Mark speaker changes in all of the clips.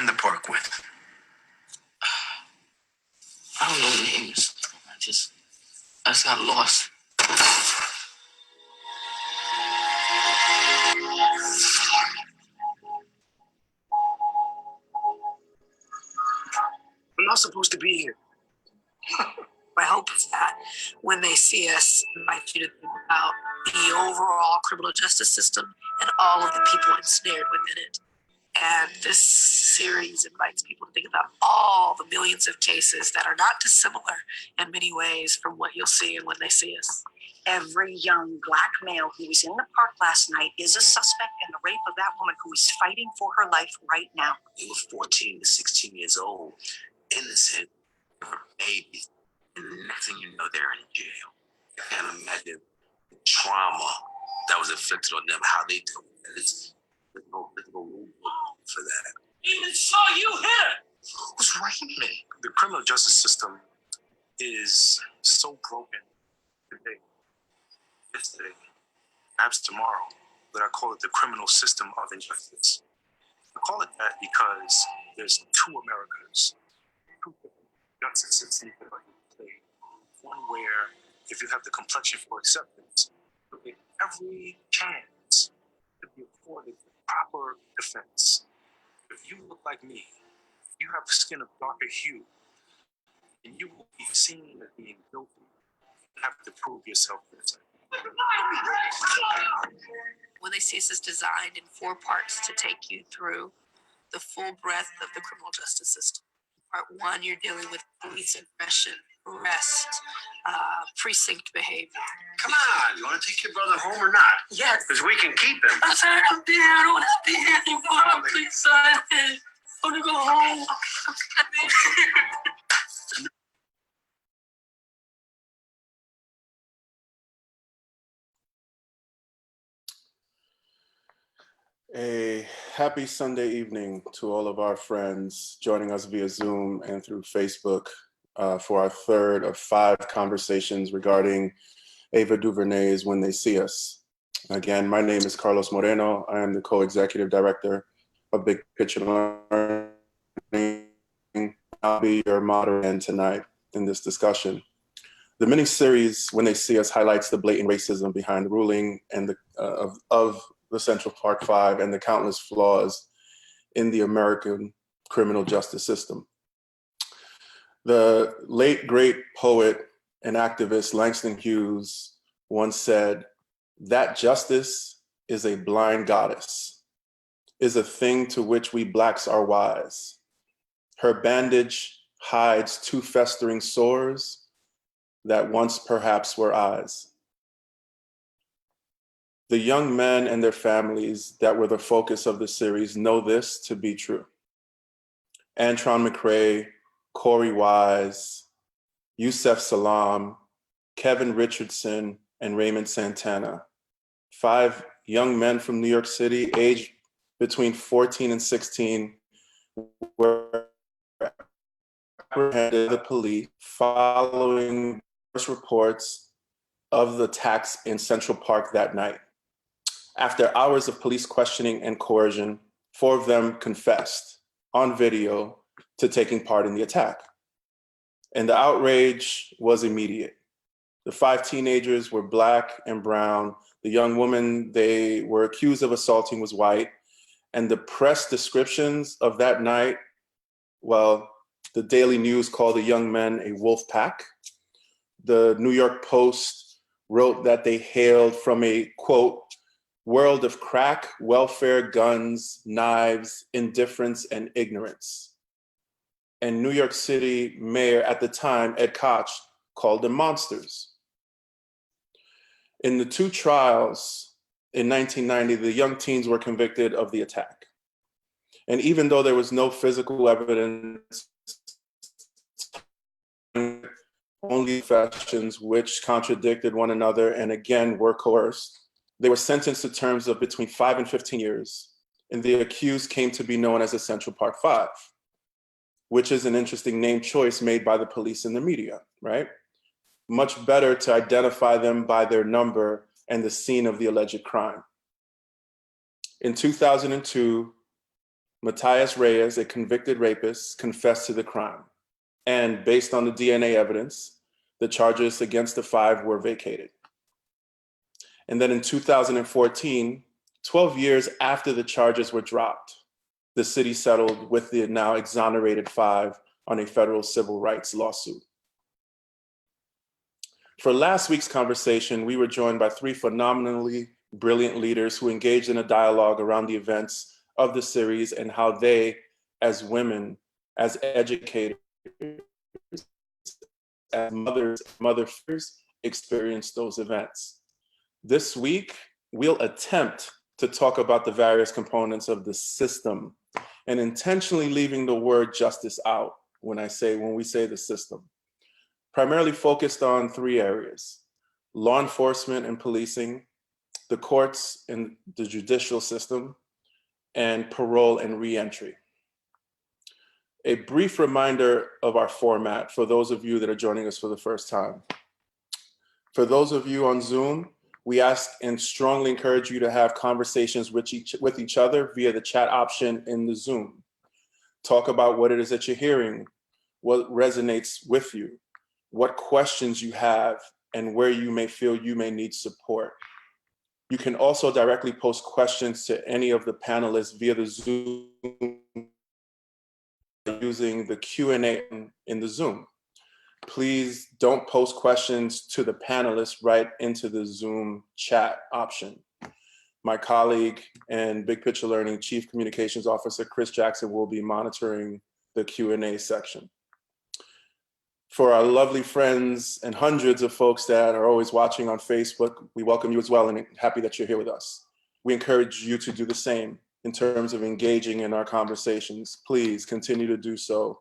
Speaker 1: the park with? I don't know names. I just got lost. We're not supposed to be here.
Speaker 2: My hope is that when they see us, invite you to think about the overall criminal justice system and all of the people ensnared within it. And this series invites people to think about all the millions of cases that are not dissimilar in many ways from what you'll see when they see us.
Speaker 3: Every young Black male who was in the park last night is a suspect in the rape of that woman who is fighting for her life right now.
Speaker 1: They were 14 to 16 years old, innocent, babies. And the next thing you know, they're in jail. I can't imagine the trauma that was inflicted on them, how they dealt with it. There's no rule for that. Even saw you hit her! What's wrong with me?
Speaker 4: The criminal justice system is so broken today, yesterday, perhaps tomorrow, that I call it the criminal system of injustice. I call it that because there's two Americas, two different justice systems that are in play. One where, if you have the complexion for acceptance, you get every chance to be afforded the proper defense. If you look like me, you have skin of darker hue, and you will be seen as being guilty. You have to prove yourself innocent.
Speaker 2: When They See Us is designed in 4 parts to take you through the full breadth of the criminal justice system. Part 1, you're dealing with police aggression, arrest, precinct behavior.
Speaker 1: Come on, you want to take your brother home or not?
Speaker 2: Yes.
Speaker 1: Because we can keep him.
Speaker 2: I'm sorry, I don't want to be here anymore. Please, son. I want to go home.
Speaker 5: A happy Sunday evening to all of our friends joining us via Zoom and through Facebook for our third of 5 conversations regarding Ava DuVernay's When They See Us. Again, my name is Carlos Moreno. I am the co-executive director of Big Picture Learning. I'll be your moderator tonight in this discussion. The mini-series When They See Us highlights the blatant racism behind the ruling and of the Central Park Five and the countless flaws in the American criminal justice system. The late, great poet and activist Langston Hughes once said, "That justice is a blind goddess, is a thing to which we Blacks are wise. Her bandage hides 2 festering sores that once perhaps were eyes." The young men and their families that were the focus of the series know this to be true. Antron McCray, Corey Wise, Yusef Salaam, Kevin Richardson, and Raymond Santana, 5 young men from New York City, aged between 14 and 16, were apprehended by the police following first reports of the attacks in Central Park that night. After hours of police questioning and coercion, 4 of them confessed on video to taking part in the attack. And the outrage was immediate. The 5 teenagers were Black and brown. The young woman they were accused of assaulting was white. And the press descriptions of that night, well, the Daily News called the young men a wolf pack. The New York Post wrote that they hailed from a, quote, world of crack, welfare, guns, knives, indifference, and ignorance. And New York City Mayor at the time, Ed Koch, called them monsters. In the 2 trials in 1990, the young teens were convicted of the attack. And even though there was no physical evidence, only confessions which contradicted one another and again were coerced, they were sentenced to terms of between 5 and 15 years, and the accused came to be known as the Central Park Five, which is an interesting name choice made by the police and the media, right? Much better to identify them by their number and the scene of the alleged crime. In 2002, Matias Reyes, a convicted rapist, confessed to the crime. And based on the DNA evidence, the charges against the five were vacated. And then in 2014, 12 years after the charges were dropped, the city settled with the now exonerated five on a federal civil rights lawsuit. For last week's conversation, we were joined by three phenomenally brilliant leaders who engaged in a dialogue around the events of the series and how they, as women, as educators, as mothers, experienced those events. This week, we'll attempt to talk about the various components of the system and intentionally leaving the word justice out when we say the system. Primarily focused on three areas: law enforcement and policing, the courts and the judicial system, and parole and reentry. A brief reminder of our format for those of you that are joining us for the first time. For those of you on Zoom, we ask and strongly encourage you to have conversations with each other via the chat option in the Zoom. Talk about what it is that you're hearing, what resonates with you, what questions you have, and where you may feel you may need support. You can also directly post questions to any of the panelists via the Zoom using the Q&A in the Zoom. Please don't post questions to the panelists right into the Zoom chat option. My colleague and Big Picture Learning Chief Communications Officer, Chris Jackson, will be monitoring the Q&A section. For our lovely friends and hundreds of folks that are always watching on Facebook, we welcome you as well and happy that you're here with us. We encourage you to do the same in terms of engaging in our conversations. Please continue to do so.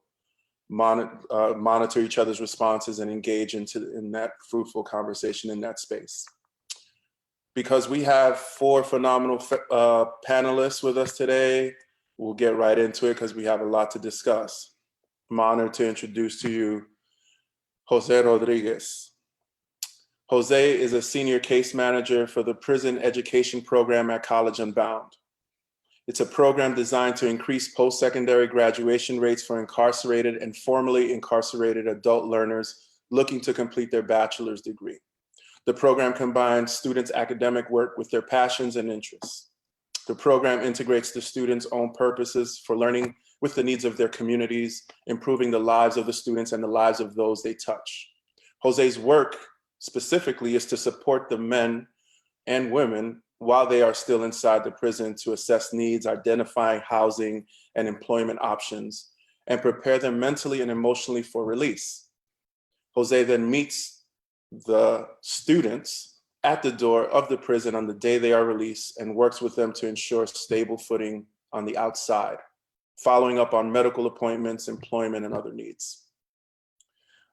Speaker 5: Monitor each other's responses and engage in that fruitful conversation in that space. Because we have four phenomenal panelists with us today, we'll get right into it because we have a lot to discuss. I'm honored to introduce to you Jose Rodriguez. Jose is a senior case manager for the Prison Education Program at College Unbound. It's a program designed to increase post-secondary graduation rates for incarcerated and formerly incarcerated adult learners looking to complete their bachelor's degree. The program combines students' academic work with their passions and interests. The program integrates the students' own purposes for learning with the needs of their communities, improving the lives of the students and the lives of those they touch. Jose's work specifically is to support the men and women while they are still inside the prison to assess needs, identify housing and employment options, and prepare them mentally and emotionally for release. Jose then meets the students at the door of the prison on the day they are released and works with them to ensure stable footing on the outside, following up on medical appointments, employment, and other needs.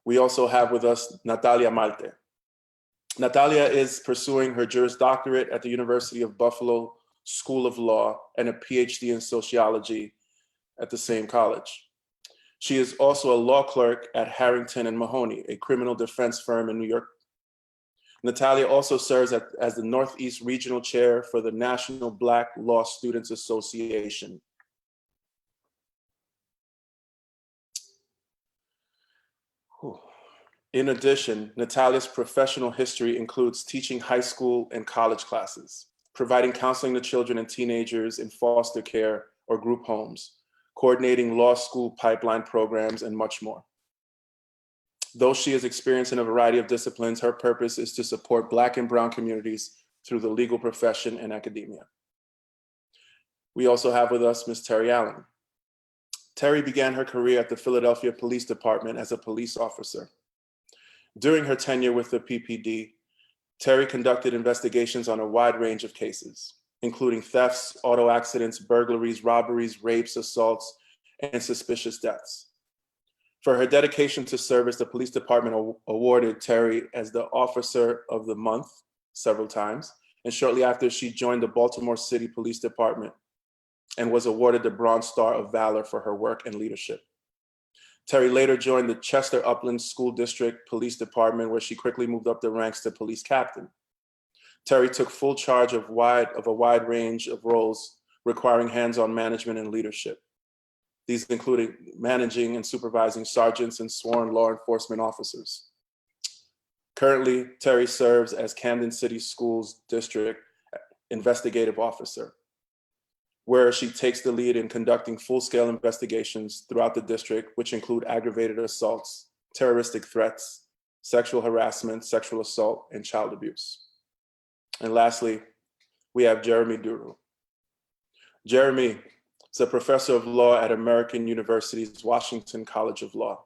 Speaker 5: We also have with us Natalia Malte. Natalia is pursuing her Juris Doctorate at the University of Buffalo School of Law and a PhD in sociology at the same college. She is also a law clerk at Harrington and Mahoney, a criminal defense firm in New York. Natalia also serves as the Northeast Regional Chair for the National Black Law Students Association. In addition, Natalia's professional history includes teaching high school and college classes, providing counseling to children and teenagers in foster care or group homes, coordinating law school pipeline programs, and much more. Though she is experienced in a variety of disciplines, her purpose is to support Black and Brown communities through the legal profession and academia. We also have with us Ms. Terry Allen. Terry began her career at the Philadelphia Police Department as a police officer. During her tenure with the PPD, Terry conducted investigations on a wide range of cases, including thefts, auto accidents, burglaries, robberies, rapes, assaults, and suspicious deaths. For her dedication to service, the police department awarded Terry as the Officer of the Month several times, and shortly after she joined the Baltimore City Police Department and was awarded the Bronze Star of Valor for her work and leadership. Terry later joined the Chester Upland School District Police Department, where she quickly moved up the ranks to police captain. Terry took full charge of a wide range of roles requiring hands-on management and leadership. these including managing and supervising sergeants and sworn law enforcement officers. Currently, Terry serves as Camden City Schools District Investigative Officer, where she takes the lead in conducting full-scale investigations throughout the district, which include aggravated assaults, terroristic threats, sexual harassment, sexual assault, and child abuse. And lastly, we have Jeremy Duru. Jeremy is a professor of law at American University's Washington College of Law.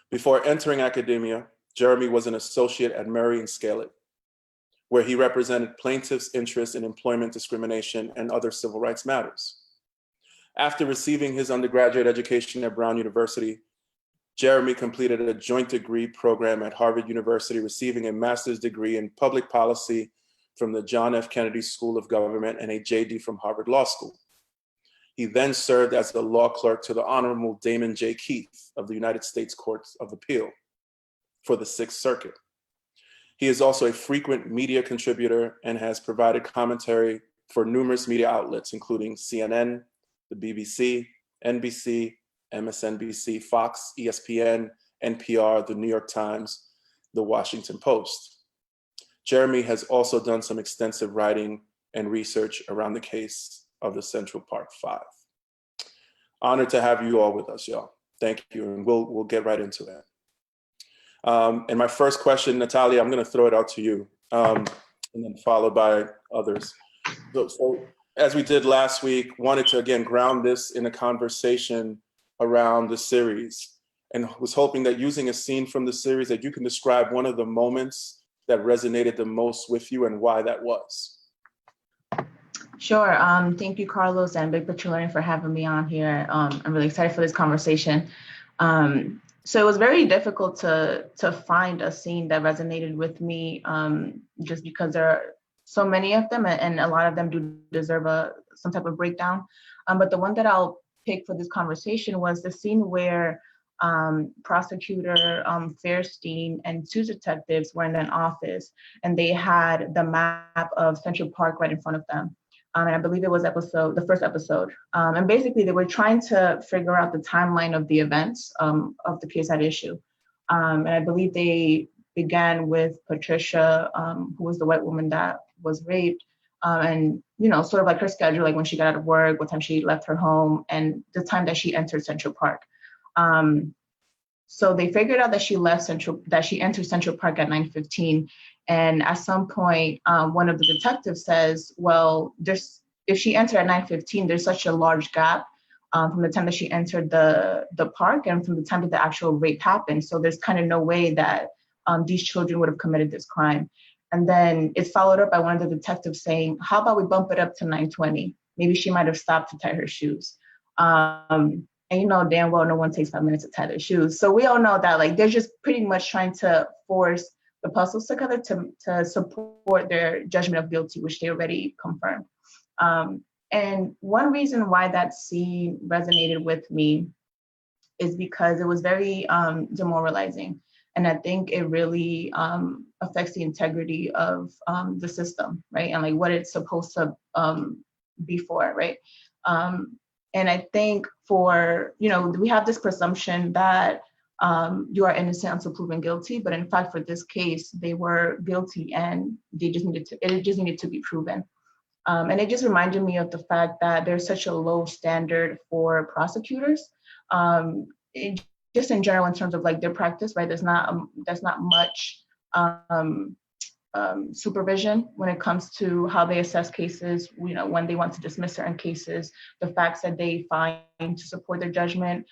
Speaker 5: Before entering academia, Jeremy was an associate at Murray and Scalet, where he represented plaintiffs' interests in employment discrimination and other civil rights matters. After receiving his undergraduate education at Brown University, Jeremy completed a joint degree program at Harvard University, receiving a master's degree in public policy from the John F. Kennedy School of Government and a JD from Harvard Law School. He then served as the law clerk to the Honorable Damon J. Keith of the United States Courts of Appeal for the Sixth Circuit. He is also a frequent media contributor and has provided commentary for numerous media outlets, including CNN, the BBC, NBC, MSNBC, Fox, ESPN, NPR, the New York Times, the Washington Post. Jeremy has also done some extensive writing and research around the case of the Central Park Five. Honored to have you all with us, y'all. Thank you, and we'll get right into it. And my first question, Natalia, I'm going to throw it out to you, and then followed by others. So as we did last week, wanted to again ground this in a conversation around the series, and was hoping that using a scene from the series that you can describe one of the moments that resonated the most with you and why that was.
Speaker 6: Sure. Thank you, Carlos and Big Picture Learning, for having me on here. I'm really excited for this conversation. So it was very difficult to find a scene that resonated with me, just because there are so many of them, and a lot of them do deserve some type of breakdown. But the one that I'll pick for this conversation was the scene where prosecutor Fairstein and two detectives were in an office, and they had the map of Central Park right in front of them. And I believe it was the first episode. And basically they were trying to figure out the timeline of the events of the case at issue. And I believe they began with Patricia, who was the white woman that was raped, and sort of like her schedule, like when she got out of work, what time she left her home, and the time that she entered Central Park. So they figured out that she entered Central Park at 9:15. And at some point, one of the detectives says, well, if she entered at 9:15, there's such a large gap from the time that she entered the park and from the time that the actual rape happened. So there's kind of no way that these children would have committed this crime. And then it's followed up by one of the detectives saying, how about we bump it up to 9:20? Maybe she might have stopped to tie her shoes. And damn well no one takes 5 minutes to tie their shoes. So we all know that like they're just pretty much trying to force the puzzles together to support their judgment of guilty, which they already confirmed. And one reason why that scene resonated with me is because it was very demoralizing. And I think it really affects the integrity of the system, right? And like what it's supposed to be for, right? And I think we have this presumption that you are innocent until proven guilty, but in fact, for this case, they were guilty and it just needed to be proven. And it just reminded me of the fact that there's such a low standard for prosecutors, just in general in terms of like their practice, right? There's not much supervision when it comes to how they assess cases, when they want to dismiss certain cases, the facts that they find to support their judgment.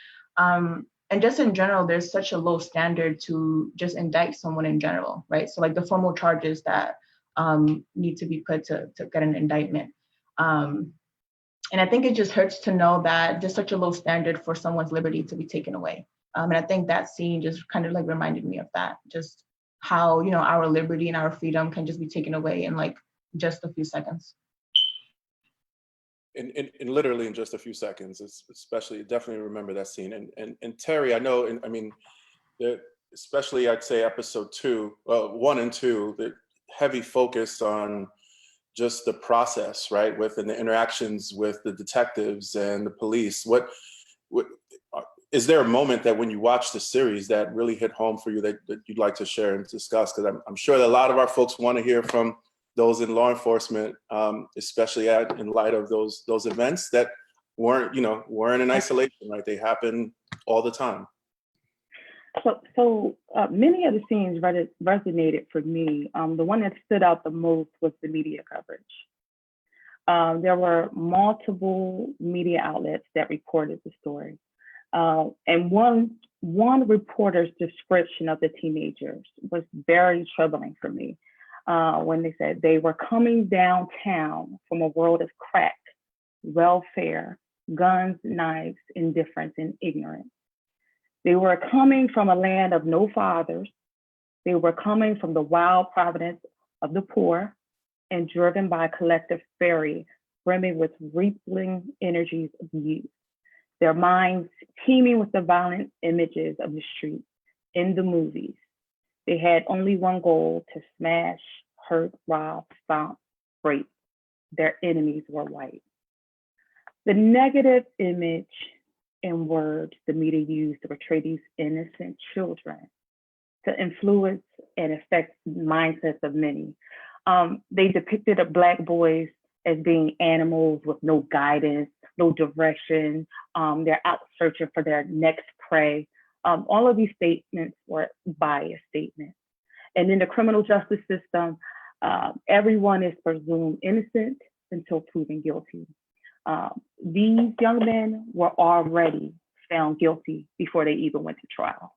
Speaker 6: And just in general, there's such a low standard to just indict someone in general, right? So like the formal charges that need to be put to get an indictment. And I think it just hurts to know that there's such a low standard for someone's liberty to be taken away. And I think that scene just kind of like reminded me of that, just how, our liberty and our freedom can just be taken away in like just a few seconds.
Speaker 5: In literally in just a few seconds, especially definitely remember that scene. And Terry, I know, especially I'd say episode 1 and 2, the heavy focus on just the process, right? And the interactions with the detectives and the police. is there a moment that when you watch the series that really hit home for you that you'd like to share and discuss? Because I'm sure that a lot of our folks want to hear from those in law enforcement, especially in light of those events that weren't in isolation, right? They happen all the time.
Speaker 7: So many of the scenes resonated for me. The one that stood out the most was the media coverage. There were multiple media outlets that reported the story. And one reporter's description of the teenagers was very troubling for me when they said they were coming downtown from a world of crack, welfare, guns, knives, indifference, and ignorance. They were coming from a land of no fathers. They were coming from the wild providence of the poor and driven by a collective fury brimming with rippling energies of youth. Their minds teeming with the violent images of the street in the movies. They had only one goal: to smash, hurt, rob, stomp, rape. Their enemies were white. The negative image and words the media used to portray these innocent children to influence and affect mindsets of many. They depicted the Black boys as being animals with no guidance, no direction. They're out searching for their next prey. All of these statements were biased statements. And in the criminal justice system, everyone is presumed innocent until proven guilty. These young men were already found guilty before they even went to trial.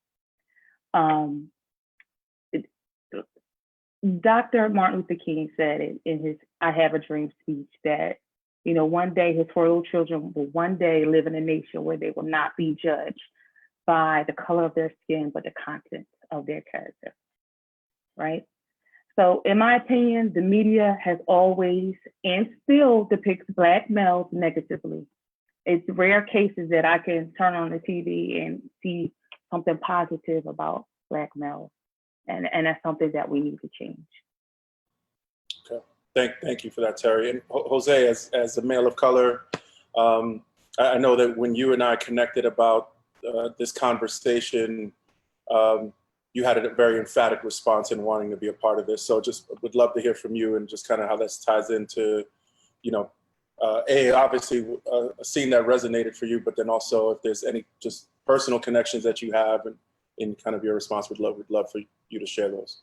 Speaker 7: Dr. Martin Luther King said in his I Have a Dream speech that, one day his 4 little children will one day live in a nation where they will not be judged by the color of their skin, but the content of their character, right? So in my opinion, the media has always and still depicts Black males negatively. It's rare cases that I can turn on the TV and see something positive about Black males. And that's something that we need to change.
Speaker 5: Okay, thank you for that, Terry. And Jose, as a male of color, I know that when you and I connected about this conversation, you had a very emphatic response in wanting to be a part of this. So just would love to hear from you and just kind of how this ties into, obviously a scene that resonated for you, but then also if there's any just personal connections that you have and in kind of your response, we'd love for you to share those.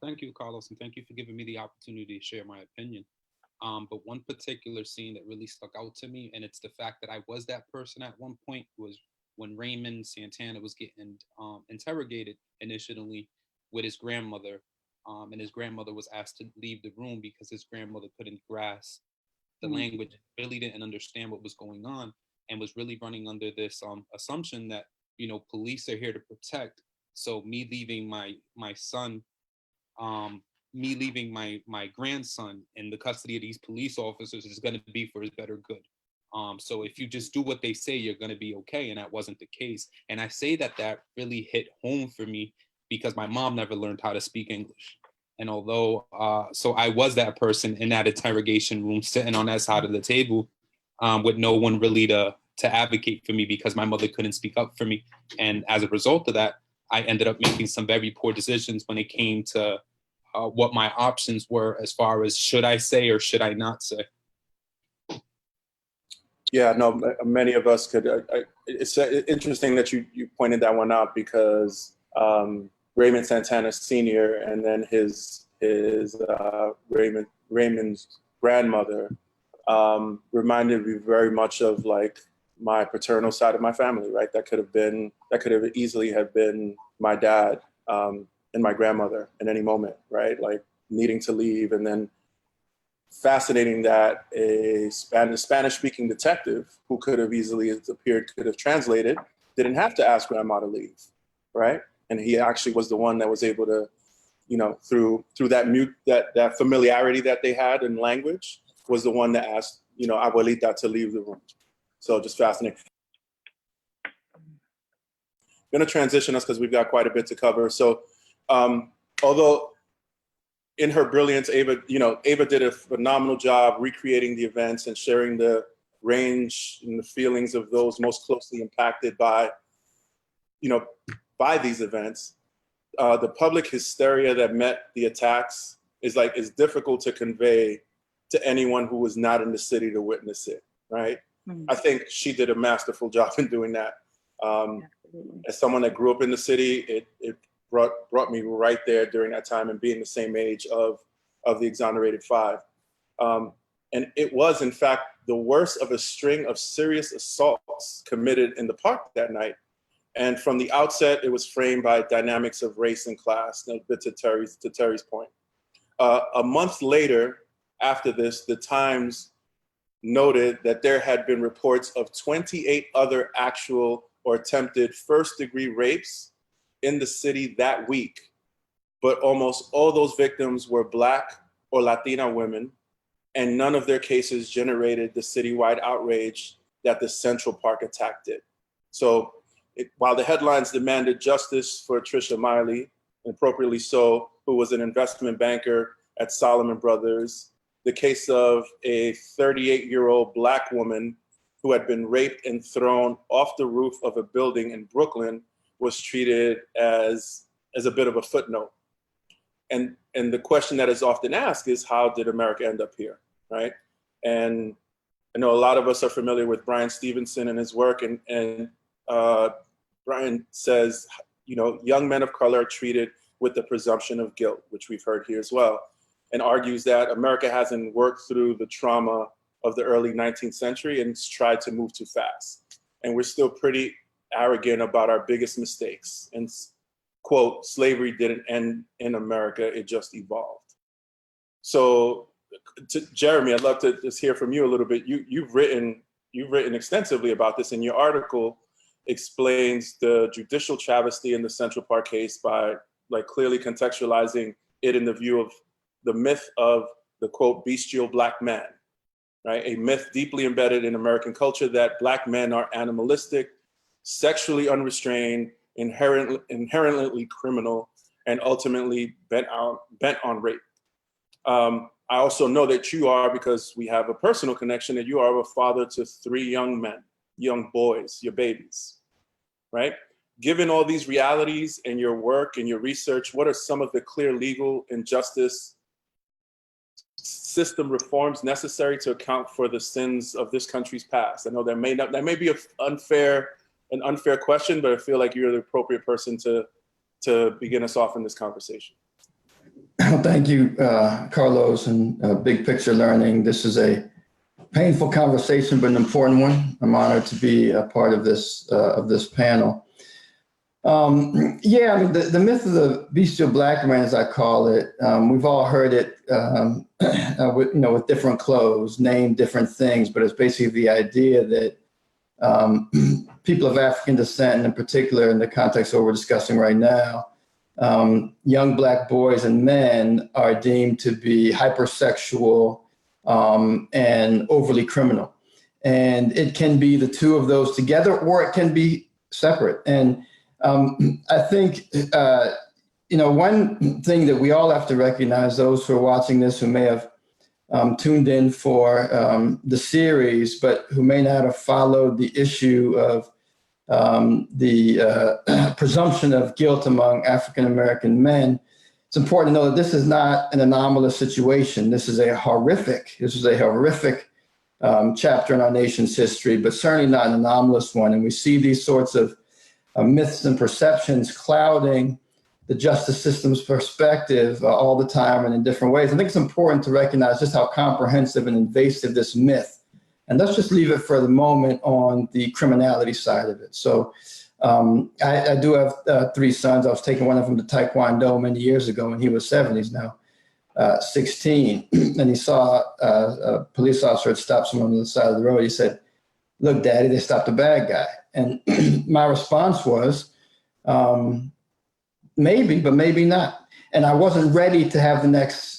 Speaker 8: Thank you, Carlos, and thank you for giving me the opportunity to share my opinion. But one particular scene that really stuck out to me, and it's the fact that I was that person at one point, was when Raymond Santana was getting interrogated initially with his grandmother, and his grandmother was asked to leave the room because his grandmother couldn't grasp the language, really didn't understand what was going on, and was really running under this assumption that, police are here to protect. So me leaving my son, me leaving my grandson in the custody of these police officers is going to be for his better good. So if you just do what they say, you're going to be okay. And that wasn't the case. And I say that really hit home for me because my mom never learned how to speak English. And although, so I was that person in that interrogation room, sitting on that side of the table with no one really to advocate for me because my mother couldn't speak up for me. And as a result of that, I ended up making some very poor decisions when it came to what my options were as far as should I say or should I not say.
Speaker 5: Yeah, no, many of us could. It's interesting that you pointed that one out because Raymond Santana Sr. and then his Raymond's grandmother reminded me very much of like my paternal side of my family, right? That could have easily have been my dad and my grandmother in any moment, right? Like needing to leave, and then fascinating that a Spanish-speaking detective who could have easily appeared, could have translated, didn't have to ask grandma to leave, right? And he actually was the one that was able to, through that familiarity that they had in language, was the one that asked, abuelita to leave the room. So just fascinating. I'm going to transition us because we've got quite a bit to cover. So although in her brilliance, Ava did a phenomenal job recreating the events and sharing the range in the feelings of those most closely impacted by, by these events. The public hysteria that met the attacks is difficult to convey to anyone who was not in the city to witness it, right? I think she did a masterful job in doing that. As someone that grew up in the city, it brought me right there during that time and being the same age of the Exonerated Five. And it was, in fact, the worst of a string of serious assaults committed in the park that night. And from the outset, it was framed by dynamics of race and class, to Terry's point. A month later, after this, the Times noted that there had been reports of 28 other actual or attempted first-degree rapes in the city that week. But almost all those victims were Black or Latina women, and none of their cases generated the citywide outrage that the Central Park attack did. So while the headlines demanded justice for Tricia Miley, appropriately so, who was an investment banker at Solomon Brothers, the case of a 38-year-old Black woman who had been raped and thrown off the roof of a building in Brooklyn was treated as a bit of a footnote. And the question that is often asked is, how did America end up here, right? And I know a lot of us are familiar with Brian Stevenson and his work, and Brian says, young men of color are treated with the presumption of guilt, which we've heard here as well, and argues that America hasn't worked through the trauma of the early 19th century and it's tried to move too fast. And we're still pretty arrogant about our biggest mistakes. And quote, slavery didn't end in America, it just evolved. So Jeremy, I'd love to just hear from you a little bit. You've written extensively about this, and your article explains the judicial travesty in the Central Park case by clearly contextualizing it in the view of the myth of the quote, bestial Black man, right? A myth deeply embedded in American culture that Black men are animalistic, sexually unrestrained, inherently criminal, and ultimately bent on rape. I also know that you are, because we have a personal connection, that you are a father to 3 young men, young boys, your babies, right? Given all these realities and your work and your research, what are some of the clear legal and justice system reforms necessary to account for the sins of this country's past? I know that may be an unfair question, but I feel like you're the appropriate person to begin us off in this conversation.
Speaker 9: Thank you, Carlos, and Big Picture Learning. This is a painful conversation, but an important one. I'm honored to be a part of this panel. The myth of the bestial Black man, as I call it, we've all heard it with different clothes, named different things, but it's basically the idea that people of African descent, and in particular in the context of what we're discussing right now, young Black boys and men are deemed to be hypersexual and overly criminal. And it can be the two of those together, or it can be separate. And I think, one thing that we all have to recognize, those who are watching this who may have tuned in for the series, but who may not have followed the issue of the presumption of guilt among African-American men, it's important to know that this is not an anomalous situation. This is a horrific chapter in our nation's history, but certainly not an anomalous one. And we see these sorts of myths and perceptions clouding the justice system's perspective all the time and in different ways. I think it's important to recognize just how comprehensive and invasive this myth. And let's just leave it for the moment on the criminality side of it. So I do have 3 sons. I was taking one of them to Taekwondo many years ago, and he was 7. He's now 16. And he saw a police officer had stopped someone on the side of the road. He said, "Look, Daddy, they stopped a bad guy." And my response was, maybe, but maybe not. And I wasn't ready to have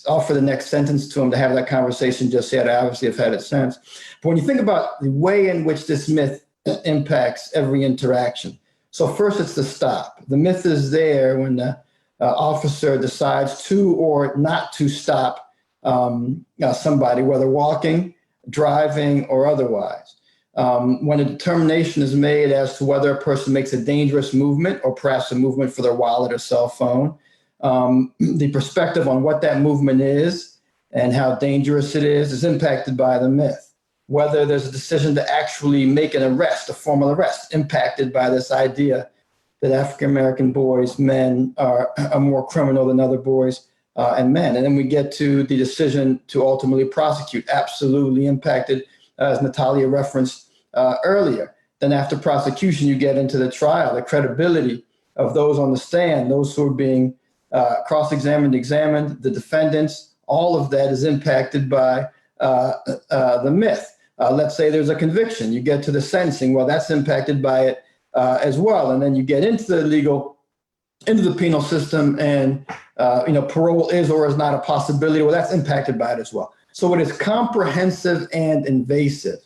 Speaker 9: offer the next sentence to him, to have that conversation just yet. I obviously have had it since. But when you think about the way in which this myth impacts every interaction. So first, it's the stop. The myth is there when the officer decides to or not to stop somebody, whether walking, driving, or otherwise. When a determination is made as to whether a person makes a dangerous movement or perhaps a movement for their wallet or cell phone, the perspective on what that movement is and how dangerous it is impacted by the myth. Whether there's a decision to actually make an arrest, a formal arrest, impacted by this idea that African-American boys, men, are more criminal than other boys and men. And then we get to the decision to ultimately prosecute, absolutely impacted, as Natalia referenced earlier. Then after prosecution, you get into the trial, the credibility of those on the stand, those who are being cross-examined, examined, the defendants, all of that is impacted by the myth. Let's say there's a conviction, you get to the sentencing, well, that's impacted by it as well. And then you get into the penal system, and parole is or is not a possibility. Well, that's impacted by it as well. So it is comprehensive and invasive.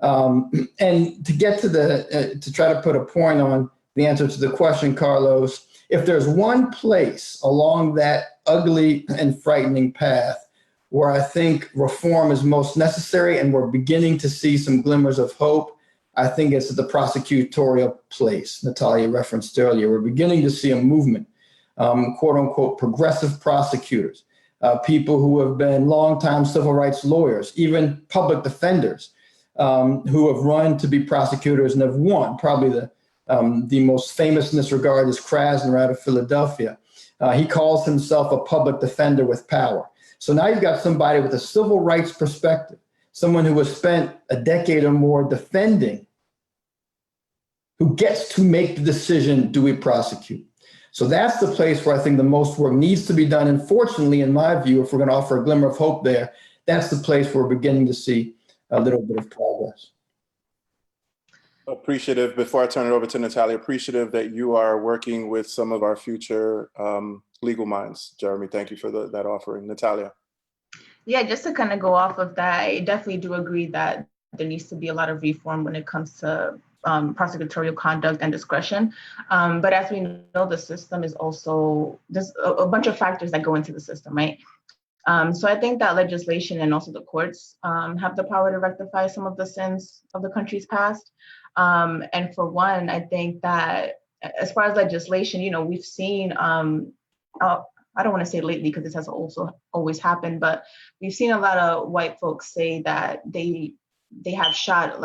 Speaker 9: And to get to try to put a point on the answer to the question, Carlos, if there's one place along that ugly and frightening path where I think reform is most necessary and we're beginning to see some glimmers of hope, I think it's at the prosecutorial place Natalia referenced earlier. We're beginning to see a movement, quote unquote, progressive prosecutors, people who have been longtime civil rights lawyers, even public defenders who have run to be prosecutors and have won. Probably the most famous in this regard is Krasner out of Philadelphia. He calls himself a public defender with power. So now you've got somebody with a civil rights perspective, someone who has spent a decade or more defending, who gets to make the decision, do we prosecute? So that's the place where I think the most work needs to be done. And fortunately, in my view, if we're going to offer a glimmer of hope there, that's the place where we're beginning to see a little bit of progress.
Speaker 5: Appreciative, before I turn it over to Natalia, appreciative that you are working with some of our future legal minds. Jeremy, thank you for that offering. Natalia.
Speaker 6: Yeah, just to kind of go off of that, I definitely do agree that there needs to be a lot of reform when it comes to prosecutorial conduct and discretion. But as we know, the system is also, there's a bunch of factors that go into the system, right? So I think that legislation and also the courts have the power to rectify some of the sins of the country's past. And for one, I think that as far as legislation, we've seen, I don't want to say lately because this has also always happened, but we've seen a lot of white folks say that they have shot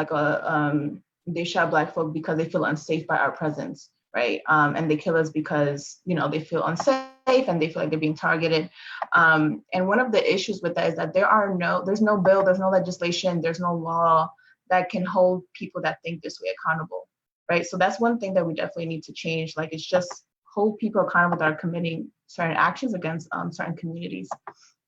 Speaker 6: they shot Black folk because they feel unsafe by our presence, right? And they kill us because, they feel unsafe and they feel like they're being targeted. And one of the issues with that is that there's no bill, there's no legislation, there's no law that can hold people that think this way accountable, right? So that's one thing that we definitely need to change. Like, it's just hold people accountable that are committing certain actions against certain communities.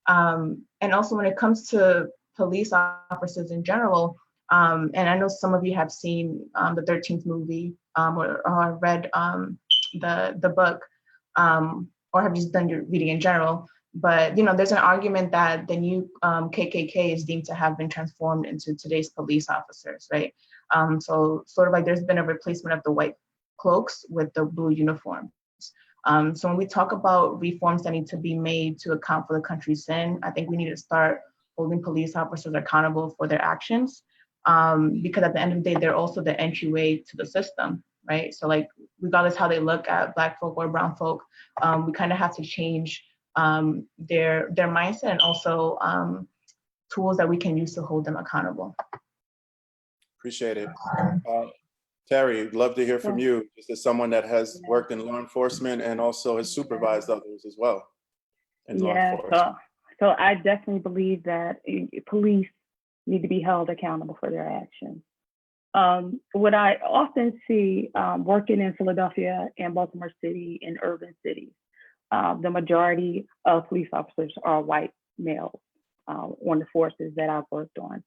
Speaker 6: And also when it comes to police officers in general, and I know some of you have seen the 13th movie or read the book, or have just done your reading in general. But there's an argument that the new KKK is deemed to have been transformed into today's police officers, right? So sort of like there's been a replacement of the white cloaks with the blue uniforms. So when we talk about reforms that need to be made to account for the country's sin, I think we need to start holding police officers accountable for their actions, because at the end of the day, they're also the entryway to the system, right? So like, regardless how they look at Black folk or brown folk, we kind of have to change their mindset and also tools that we can use to hold them accountable.
Speaker 5: Appreciate it. Terry, love to hear from you, just as someone that has worked in law enforcement and also has supervised others as well in law enforcement.
Speaker 7: So I definitely believe that police need to be held accountable for their actions. What I often see working in Philadelphia and Baltimore City and urban cities, the majority of police officers are white males on the forces that I've worked on,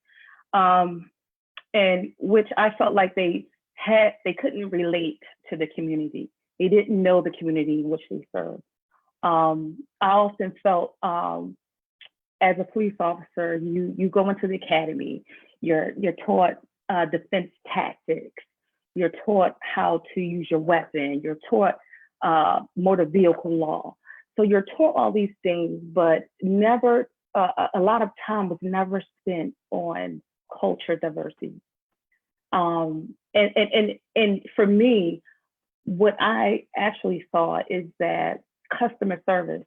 Speaker 7: and which I felt like they couldn't relate to the community. They didn't know the community in which they served. I often felt as a police officer, you go into the academy, you're taught defense tactics, you're taught how to use your weapon, you're taught motor vehicle law. So you're taught all these things, but never, a lot of time was never spent on culture diversity. And for me, what I actually saw is that customer service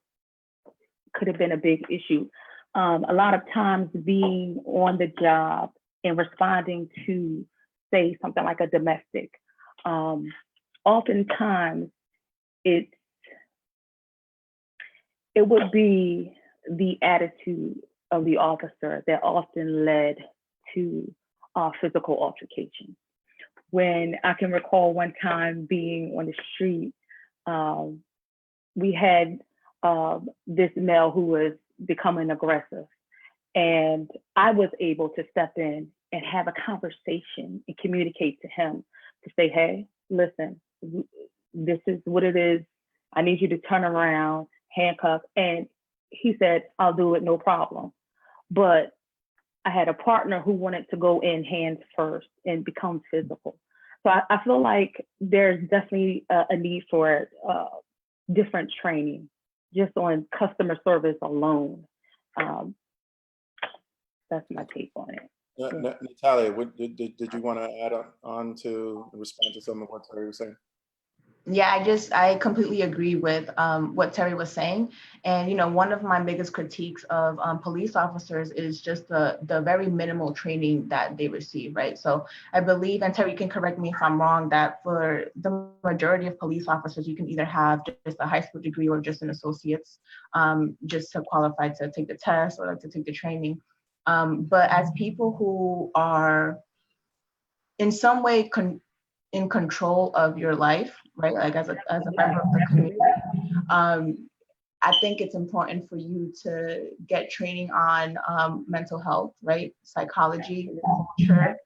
Speaker 7: could have been a big issue. A lot of times being on the job and responding to, say, something like a domestic, oftentimes it would be the attitude of the officer that often led to physical altercation. When I can recall one time being on the street, we had this male who was becoming aggressive, and I was able to step in and have a conversation and communicate to him to say, hey, listen, this is what it is. I need you to turn around, handcuff. And he said, I'll do it, no problem. But I had a partner who wanted to go in hands first and become physical. So I feel like there's definitely a need for different training just on customer service alone. That's my take on it.
Speaker 5: Natalia, did you want to add on to respond to some of what Terry was saying?
Speaker 6: Yeah, I completely agree with what Terry was saying. And, you know, one of my biggest critiques of police officers is just the very minimal training that they receive, right? So I believe, and Terry can correct me if I'm wrong, that for the majority of police officers, you can either have just a high school degree or just an associate's, just to qualify to take the test or to take the training. But as people who are in some way in control of your life, right? Like as a member of the community, I think it's important for you to get training on mental health, right? Psychology, culture,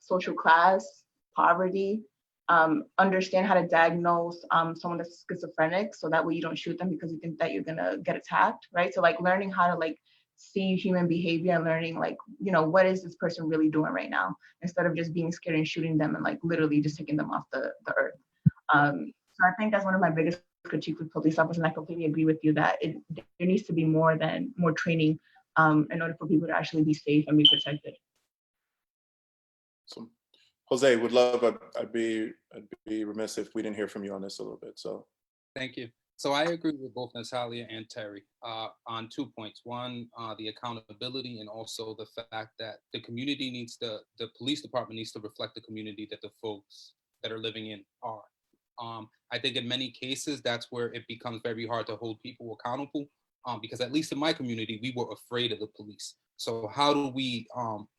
Speaker 6: social class, poverty, understand how to diagnose someone that's schizophrenic, so that way you don't shoot them because you think that you're gonna get attacked, right? So like learning how to like see human behavior and learning like, you know, what is this person really doing right now, instead of just being scared and shooting them and like literally just taking them off the earth. So I think that's one of my biggest critiques with police officers, and I completely agree with you that there needs to be more training in order for people to actually be safe and be protected.
Speaker 5: So, Jose, would love, I'd be remiss if we didn't hear from you on this a little bit, so.
Speaker 8: Thank you. So I agree with both Natalia and Terry on 2 points. One, the accountability, and also the fact that the community the police department needs to reflect the community that the folks that are living in are. I think in many cases, that's where it becomes very hard to hold people accountable, because at least in my community, we were afraid of the police. So how do we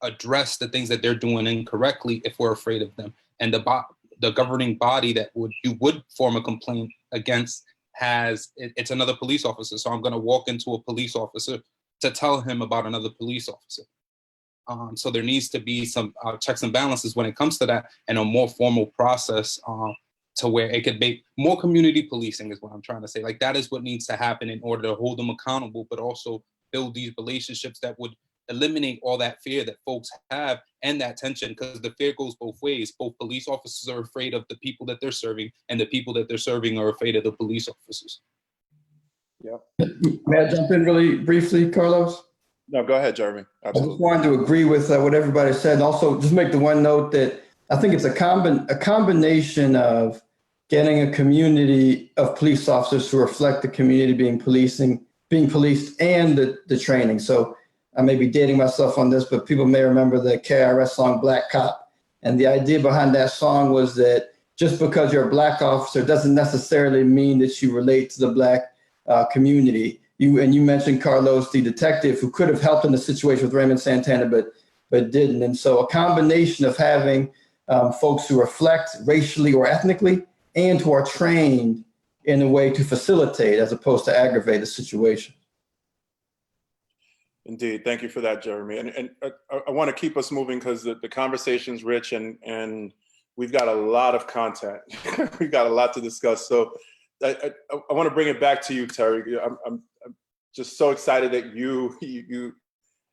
Speaker 8: address the things that they're doing incorrectly if we're afraid of them? And the governing body that you would form a complaint against it's another police officer. So I'm going to walk into a police officer to tell him about another police officer. So there needs to be some checks and balances when it comes to that, and a more formal process to where it could be more community policing is what I'm trying to say. Like that is what needs to happen in order to hold them accountable, but also build these relationships that would eliminate all that fear that folks have and that tension, because the fear goes both ways. Both police officers are afraid of the people that they're serving, and the people that they're serving are afraid of the police officers.
Speaker 5: Yeah.
Speaker 9: May I jump in really briefly, Carlos?
Speaker 5: No, go ahead, Jeremy. Absolutely.
Speaker 9: I just wanted to agree with what everybody said, and also just make the one note that I think it's a combination of getting a community of police officers who reflect the community being policed, and the training. So I may be dating myself on this, but people may remember the KRS song Black Cop. And the idea behind that song was that just because you're a Black officer doesn't necessarily mean that you relate to the Black community. You mentioned Carlos, the detective, who could have helped in the situation with Raymond Santana, but didn't. And so a combination of having folks who reflect racially or ethnically and who are trained in a way to facilitate as opposed to aggravate the situation.
Speaker 5: Indeed. Thank you for that, Jeremy. And I want to keep us moving because the conversation's rich and we've got a lot of content. We've got a lot to discuss. So I want to bring it back to you, Terry. I'm just so excited that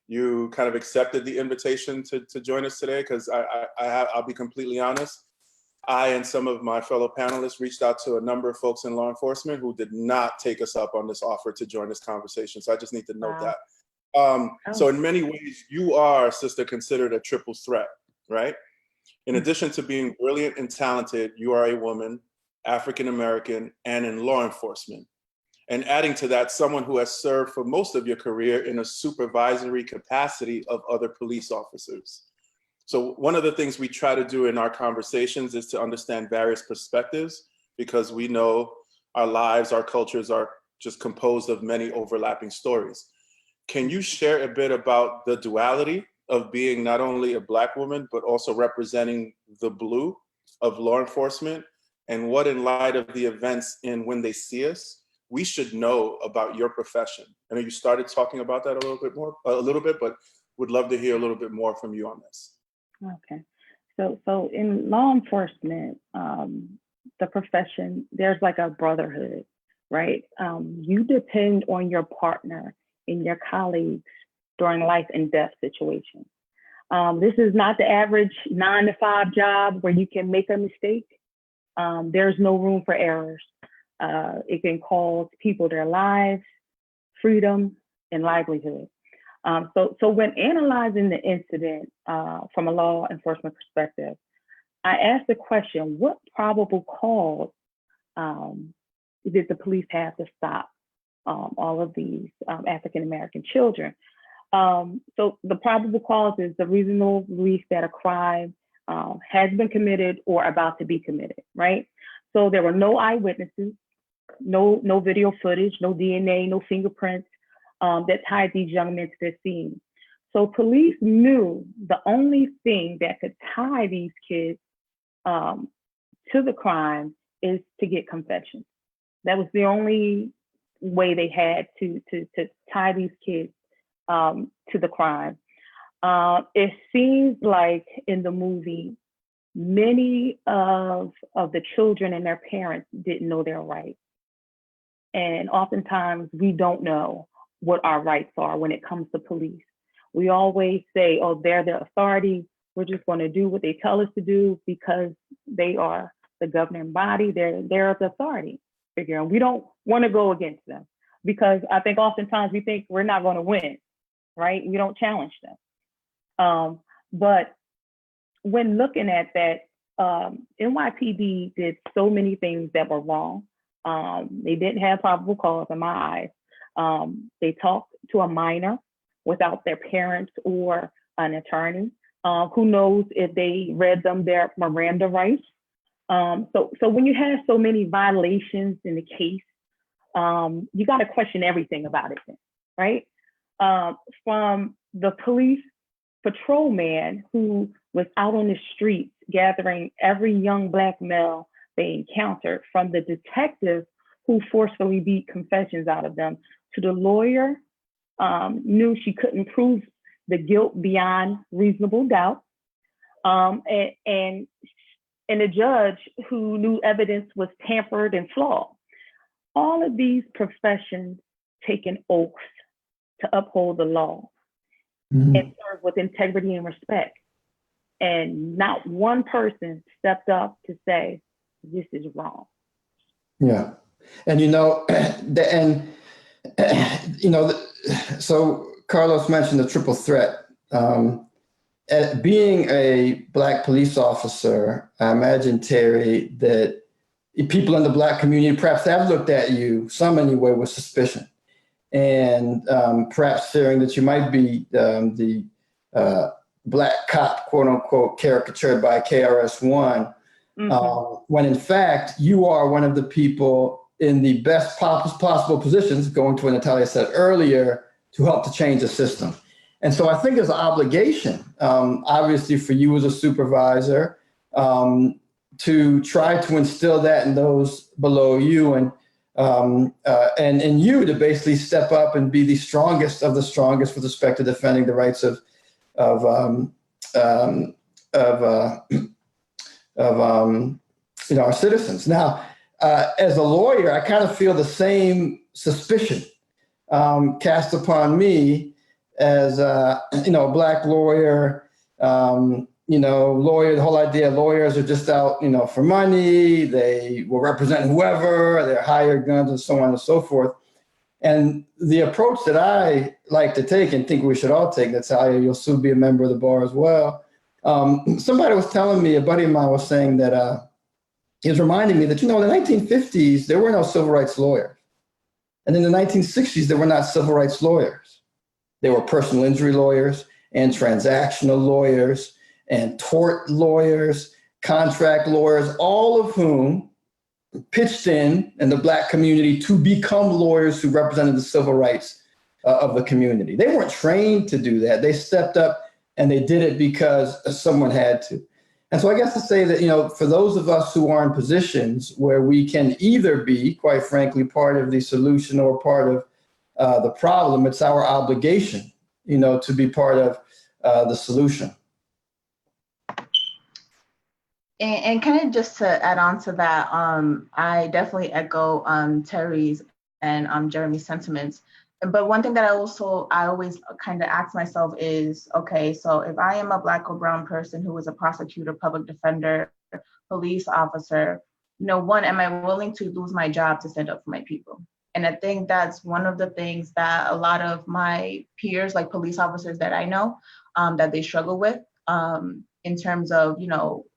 Speaker 5: you kind of accepted the invitation to join us today, because I'll be completely honest. I and some of my fellow panelists reached out to a number of folks in law enforcement who did not take us up on this offer to join this conversation. So I just need to note that. So in many ways, you are, sister, considered a triple threat, right? In addition to being brilliant and talented, you are a woman, African American, and in law enforcement. And adding to that, someone who has served for most of your career in a supervisory capacity of other police officers. So one of the things we try to do in our conversations is to understand various perspectives, because we know our lives, our cultures are just composed of many overlapping stories. Can you share a bit about the duality of being not only a Black woman, but also representing the blue of law enforcement, and what, in light of the events in When They See Us, we should know about your profession? I know you started talking about that a little bit, but would love to hear a little bit more from you on this.
Speaker 7: Okay. So in law enforcement, the profession, there's like a brotherhood, right? You depend on your partner and your colleagues during life and death situations. This is not the average 9-to-5 job where you can make a mistake. There's no room for errors. It can cost people their lives, freedom, and livelihood. So when analyzing the incident from a law enforcement perspective, I asked the question, what probable cause did the police have to stop all of these African-American children? So the probable cause is the reasonable belief that a crime has been committed or about to be committed, right? So there were no eyewitnesses, no video footage, no DNA, no fingerprints that tied these young men to the scene. So police knew the only thing that could tie these kids to the crime is to get confessions. That was the only way they had to tie these kids to the crime. It seems like in the movie, many of the children and their parents didn't know their rights. And oftentimes we don't know what our rights are when it comes to police. We always say, oh, they're the authority. We're just going to do what they tell us to do because they are the governing body. They're the authority figure. And we don't want to go against them because I think oftentimes we think we're not going to win, right? We don't challenge them. But when looking at that, NYPD did so many things that were wrong. They didn't have probable cause in my eyes. They talked to a minor without their parents or an attorney. Who knows if they read them their Miranda rights. So when you have so many violations in the case, you got to question everything about it, right? From the police patrolman who was out on the streets gathering every young Black male they encountered, from the detective who forcefully beat confessions out of them, to the lawyer knew she couldn't prove the guilt beyond reasonable doubt, and the judge who knew evidence was tampered and flawed. All of these professions take an oath to uphold the law and serve with integrity and respect. And not one person stepped up to say, this is wrong. Yeah.
Speaker 9: And, so Carlos mentioned the triple threat. Being a Black police officer, I imagine, Terry, that people in the Black community perhaps have looked at you, some anyway, with suspicion, and perhaps fearing that you might be the Black cop, quote unquote, caricatured by KRS-One, when in fact you are one of the people in the best possible positions, going to what Natalia said earlier, to help to change the system. And so I think there's an obligation, obviously, for you as a supervisor, to try to instill that in those below you, and you to basically step up and be the strongest of the strongest with respect to defending the rights of our citizens. Now, as a lawyer, I kind of feel the same suspicion cast upon me as a Black lawyer. The whole idea of lawyers are just out, for money. They will represent whoever, they're hired guns, and so on and so forth. And the approach that I like to take and think we should all take, Natalia, you'll soon be a member of the bar as well. Somebody was telling me, a buddy of mine was saying that he was reminding me that, in the 1950s, there were no civil rights lawyers. And in the 1960s, there were not civil rights lawyers. There were personal injury lawyers and transactional lawyers and tort lawyers, contract lawyers, all of whom pitched in the Black community to become lawyers who represented the civil rights of the community. They weren't trained to do that. They stepped up and they did it because someone had to. And so I guess to say that, for those of us who are in positions where we can either be, quite frankly, part of the solution or part of the problem, it's our obligation, to be part of the solution.
Speaker 6: And kind of just to add on to that, I definitely echo Terry's and Jeremy's sentiments. But one thing that I always kind of ask myself is, okay, so if I am a Black or brown person who is a prosecutor, public defender, police officer, one, am I willing to lose my job to stand up for my people? And I think that's one of the things that a lot of my peers, like police officers that I know, that they struggle with in terms of,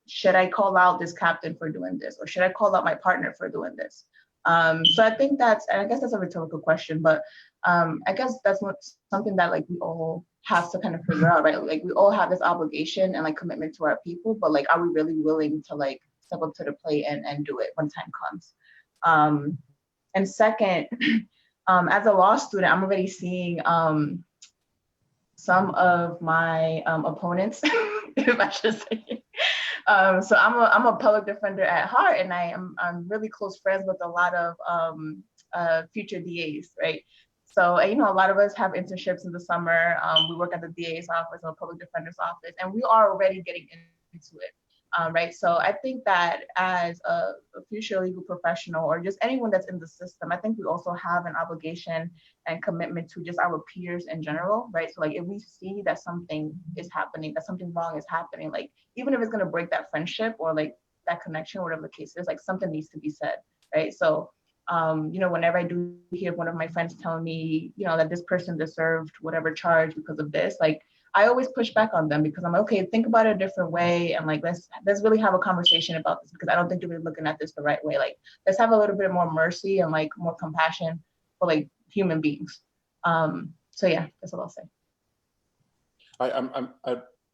Speaker 6: should I call out this captain for doing this? Or should I call out my partner for doing this? So I think and I guess that's a rhetorical question, but I guess that's something that we all have to kind of figure out, right? We all have this obligation and commitment to our people, but are we really willing to step up to the plate and do it when time comes? And second, as a law student, I'm already seeing some of my opponents, if I should say. So I'm a public defender at heart, and I'm really close friends with a lot of future DAs, right? So a lot of us have internships in the summer. We work at the DA's office or public defender's office, and we are already getting into it, right? So I think that as a future legal professional or just anyone that's in the system, I think we also have an obligation and commitment to just our peers in general, right? So if we see that something is happening, that something wrong is happening, even if it's going to break that friendship or that connection, whatever the case is, something needs to be said, right? So whenever I do hear one of my friends telling me, that this person deserved whatever charge because of this, I always push back on them because I'm okay, think about it a different way. And let's really have a conversation about this, because I don't think they're really looking at this the right way. Let's have a little bit more mercy and more compassion for human beings. So yeah, that's what I'll say.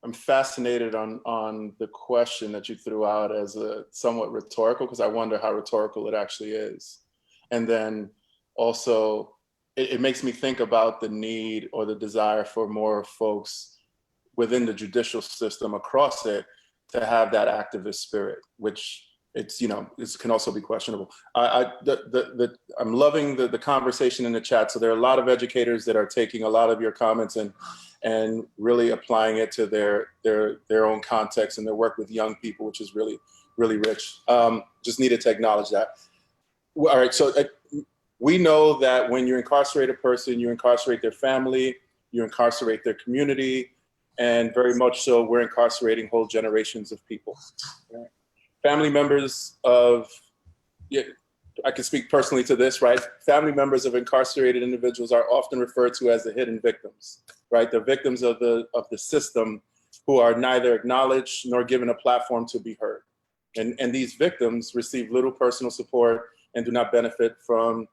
Speaker 5: I'm fascinated on the question that you threw out as a somewhat rhetorical, because I wonder how rhetorical it actually is. And then also, it makes me think about the need or the desire for more folks within the judicial system across it to have that activist spirit, which it can also be questionable. I'm loving the conversation in the chat. So there are a lot of educators that are taking a lot of your comments and really applying it to their own context and their work with young people, which is really, really rich. Just needed to acknowledge that. All right, so we know that when you incarcerate a person, you incarcerate their family, you incarcerate their community, and very much so, we're incarcerating whole generations of people. Right? Family members of, I can speak personally to this, right? Family members of incarcerated individuals are often referred to as the hidden victims, right? The victims of the system who are neither acknowledged nor given a platform to be heard. And these victims receive little personal support and do not benefit from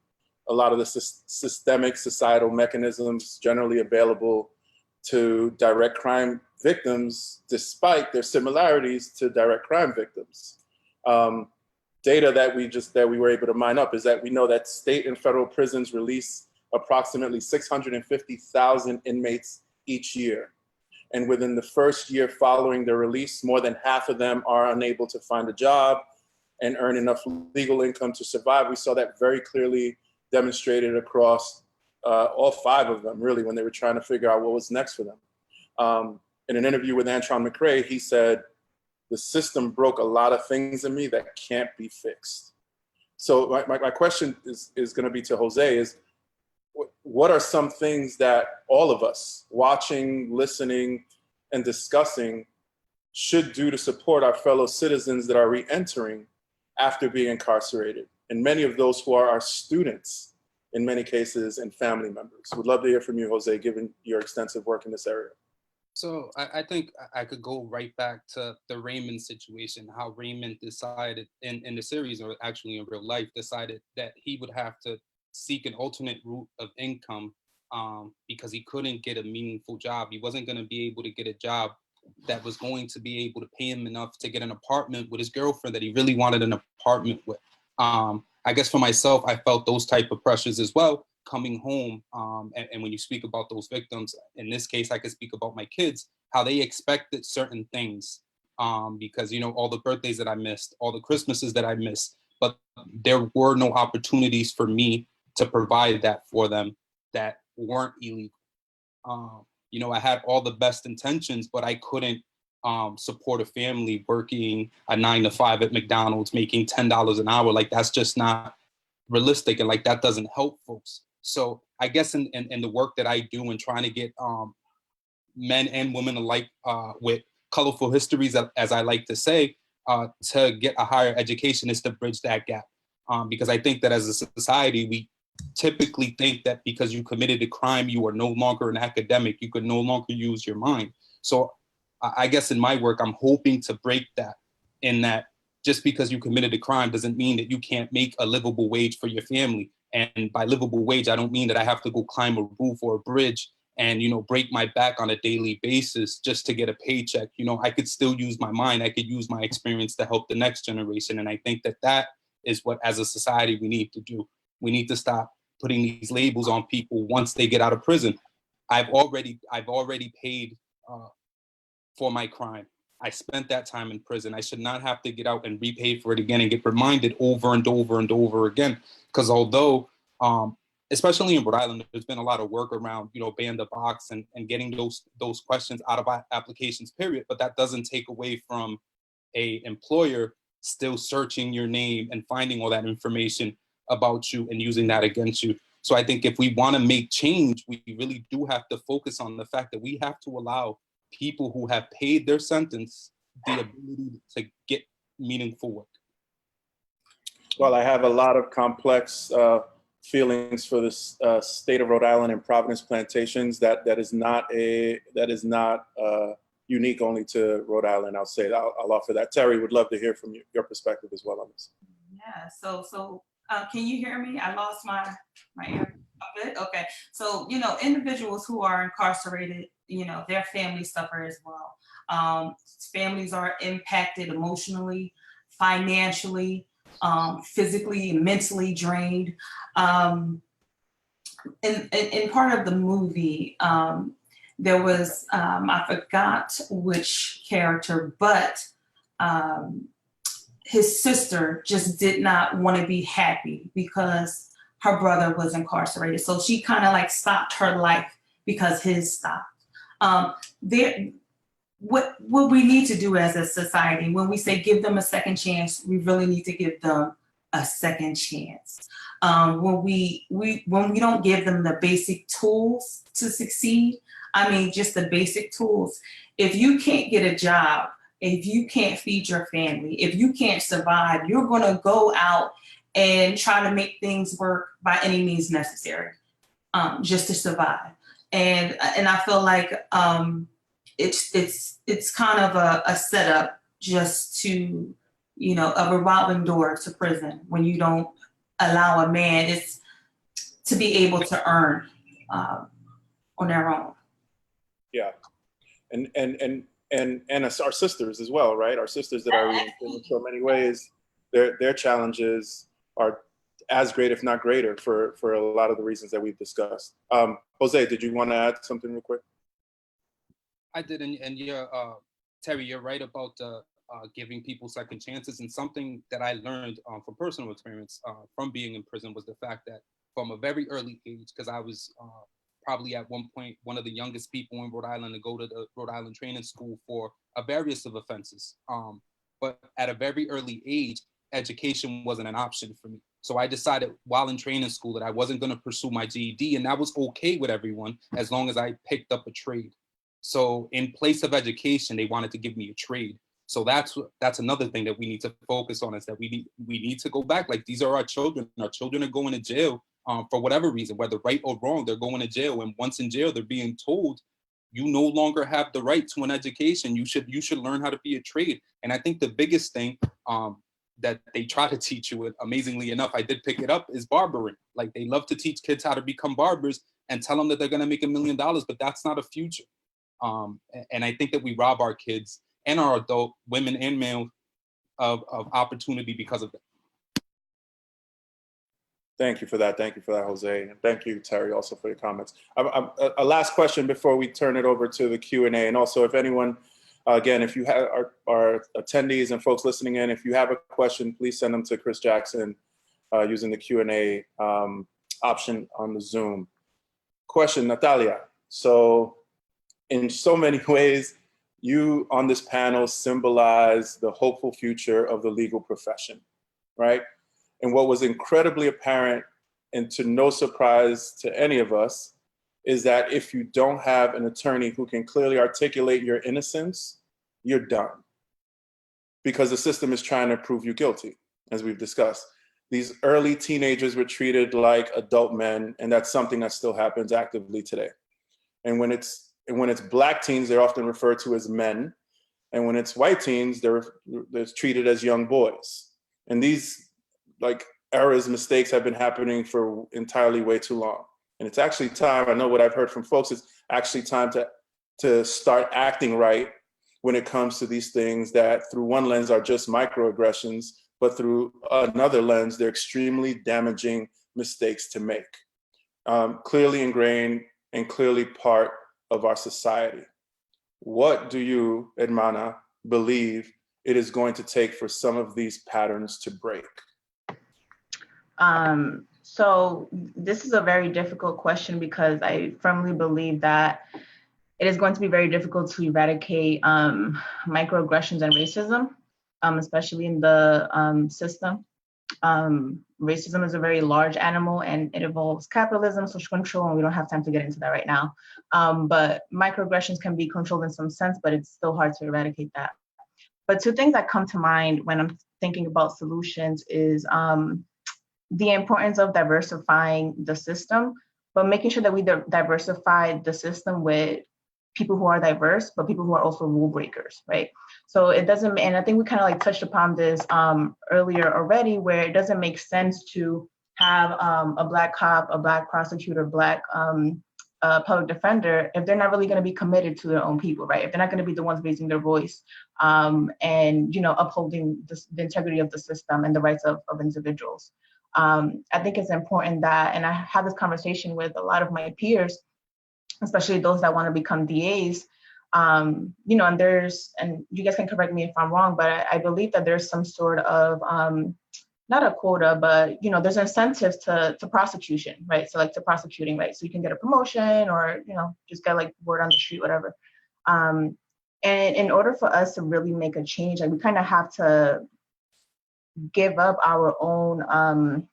Speaker 5: a lot of the systemic societal mechanisms generally available to direct crime victims, despite their similarities to direct crime victims. Data that we were able to mine up is that we know that state and federal prisons release approximately 650,000 inmates each year. And within the first year following their release, more than half of them are unable to find a job and earn enough legal income to survive. We saw that very clearly demonstrated across all 5 of them, really, when they were trying to figure out what was next for them. In an interview with Antron McCray, he said, "The system broke a lot of things in me that can't be fixed." So my question is going to be to Jose is, what are some things that all of us watching, listening, and discussing should do to support our fellow citizens that are re-entering after being incarcerated? And many of those who are our students in many cases, and family members. Would love to hear from you, Jose, given your extensive work in this area.
Speaker 8: So I think I could go right back to the Raymond situation, how Raymond decided in the series, or actually in real life, decided that he would have to seek an alternate route of income because he couldn't get a meaningful job. He wasn't going to be able to get a job that was going to be able to pay him enough to get an apartment with his girlfriend that he really wanted an apartment with. I guess for myself, I felt those type of pressures as well coming home. And when you speak about those victims, in this case, I could speak about my kids, how they expected certain things because, you know, all the birthdays that I missed, all the Christmases that I missed, but there were no opportunities for me to provide that for them that weren't illegal. You know, I had all the best intentions, but I couldn't support a family working a 9 to 5 at McDonald's, making $10 an hour. Like, that's just not realistic. And like, that doesn't help folks. So I guess in the work that I do and trying to get men and women alike with colorful histories, as I like to say, to get a higher education is to bridge that gap. Because I think that as a society, we typically think that because you committed a crime, you are no longer an academic, you could no longer use your mind. So I guess in my work, I'm hoping to break that, in that just because you committed a crime doesn't mean that you can't make a livable wage for your family. And by livable wage, I don't mean that I have to go climb a roof or a bridge and, you know, break my back on a daily basis just to get a paycheck. You know, I could still use my mind. I could use my experience to help the next generation. And I think that that is what, as a society, we need to do. We need to stop putting these labels on people once they get out of prison. I've already paid for my crime. I spent that time in prison. I should not have to get out and repay for it again and get reminded over and over and over again. Because although, especially in Rhode Island, there's been a lot of work around, you know, ban the box and getting those questions out of applications, period. But that doesn't take away from a employer still searching your name and finding all that information about you and using that against you. So I think if we want to make change, we really do have to focus on the fact that we have to allow people who have paid their sentence the ability to get meaningful work.
Speaker 5: Well, I have a lot of complex feelings for this state of Rhode Island and Providence plantations. That is not unique only to Rhode Island. I'll say that. I'll offer that. Terry, would love to hear from you, your perspective as well on this.
Speaker 10: Yeah. So can you hear me? I lost my ear a bit. Okay. So, you know, individuals who are incarcerated, you know, their families suffer as well. Families are impacted emotionally, financially, physically, and mentally drained. In part of the movie, there was, I forgot which character, but his sister just did not want to be happy because her brother was incarcerated. So she kind of like stopped her life because his stopped. What we need to do as a society, when we say give them a second chance, we really need to give them a second chance. When we don't give them the basic tools to succeed, I mean, just the basic tools. If you can't get a job, if you can't feed your family, if you can't survive, you're going to go out and try to make things work by any means necessary, just to survive. And I feel like it's kind of a setup just to, you know, a revolving door to prison when you don't allow a man to be able to earn on their own.
Speaker 5: Yeah, and our sisters as well, right? Our sisters that are in so many ways, their challenges are as great, if not greater, for a lot of the reasons that we've discussed. Jose, did you want to add something real quick?
Speaker 8: I did, and you're, Terry, you're right about giving people second chances. And something that I learned from personal experience from being in prison was the fact that from a very early age, because I was probably at one point one of the youngest people in Rhode Island to go to the Rhode Island Training School for a various of offenses. But at a very early age, education wasn't an option for me. So I decided while in training school that I wasn't going to pursue my GED, and that was okay with everyone as long as I picked up a trade. So in place of education, they wanted to give me a trade. So that's another thing that we need to focus on, is that we need to go back. Like, these are our children. Our children are going to jail for whatever reason, whether right or wrong, they're going to jail. And once in jail, they're being told, you no longer have the right to an education. You should learn how to be a trade. And I think the biggest thing that they try to teach you, amazingly enough, I did pick it up, is barbering. Like, they love to teach kids how to become barbers and tell them that they're going to make $1 million, but that's not a future. And I think that we rob our kids and our adult women and male of opportunity because of that.
Speaker 5: Thank you for that. Thank you for that, Jose. And thank you, Terry, also for your comments. A last question before we turn it over to the Q&A. And also, if anyone, again, if you have our attendees and folks listening in, if you have a question, please send them to Chris Jackson using the Q&A option on the Zoom. Question, Natalia. So in so many ways, you on this panel symbolize the hopeful future of the legal profession, right? And what was incredibly apparent, and to no surprise to any of us, is that if you don't have an attorney who can clearly articulate your innocence, you're done. Because the system is trying to prove you guilty, as we've discussed. These early teenagers were treated like adult men, and that's something that still happens actively today. And when it's Black teens, they're often referred to as men. And when it's white teens, they're treated as young boys. And these errors, mistakes have been happening for entirely way too long. And it's actually time, I know what I've heard from folks, it's actually time to start acting right when it comes to these things that through one lens are just microaggressions, but through another lens, they're extremely damaging mistakes to make. Clearly ingrained and clearly part of our society. What do you, Edmana, believe it is going to take for some of these patterns to break?
Speaker 6: So this is a very difficult question because I firmly believe that it is going to be very difficult to eradicate microaggressions and racism, especially in the system. Racism is a very large animal and it involves capitalism, social control, and we don't have time to get into that right now. But microaggressions can be controlled in some sense, but it's still hard to eradicate that. But two things that come to mind when I'm thinking about solutions is the importance of diversifying the system, but making sure that we diversify the system with people who are diverse, but people who are also rule breakers, right? So it doesn't, and I think we kind of touched upon this earlier already, where it doesn't make sense to have a Black cop, a Black prosecutor, Black public defender if they're not really going to be committed to their own people, right? If they're not going to be the ones raising their voice and upholding the integrity of the system and the rights of individuals. I think it's important that, and I have this conversation with a lot of my peers, especially those that want to become DAs, and you guys can correct me if I'm wrong, but I believe that there's some sort of, not a quota, but, there's incentives to prosecution, right? So to prosecuting, right? So you can get a promotion or, just get word on the street, whatever. And in order for us to really make a change, we kind of have to give up our own,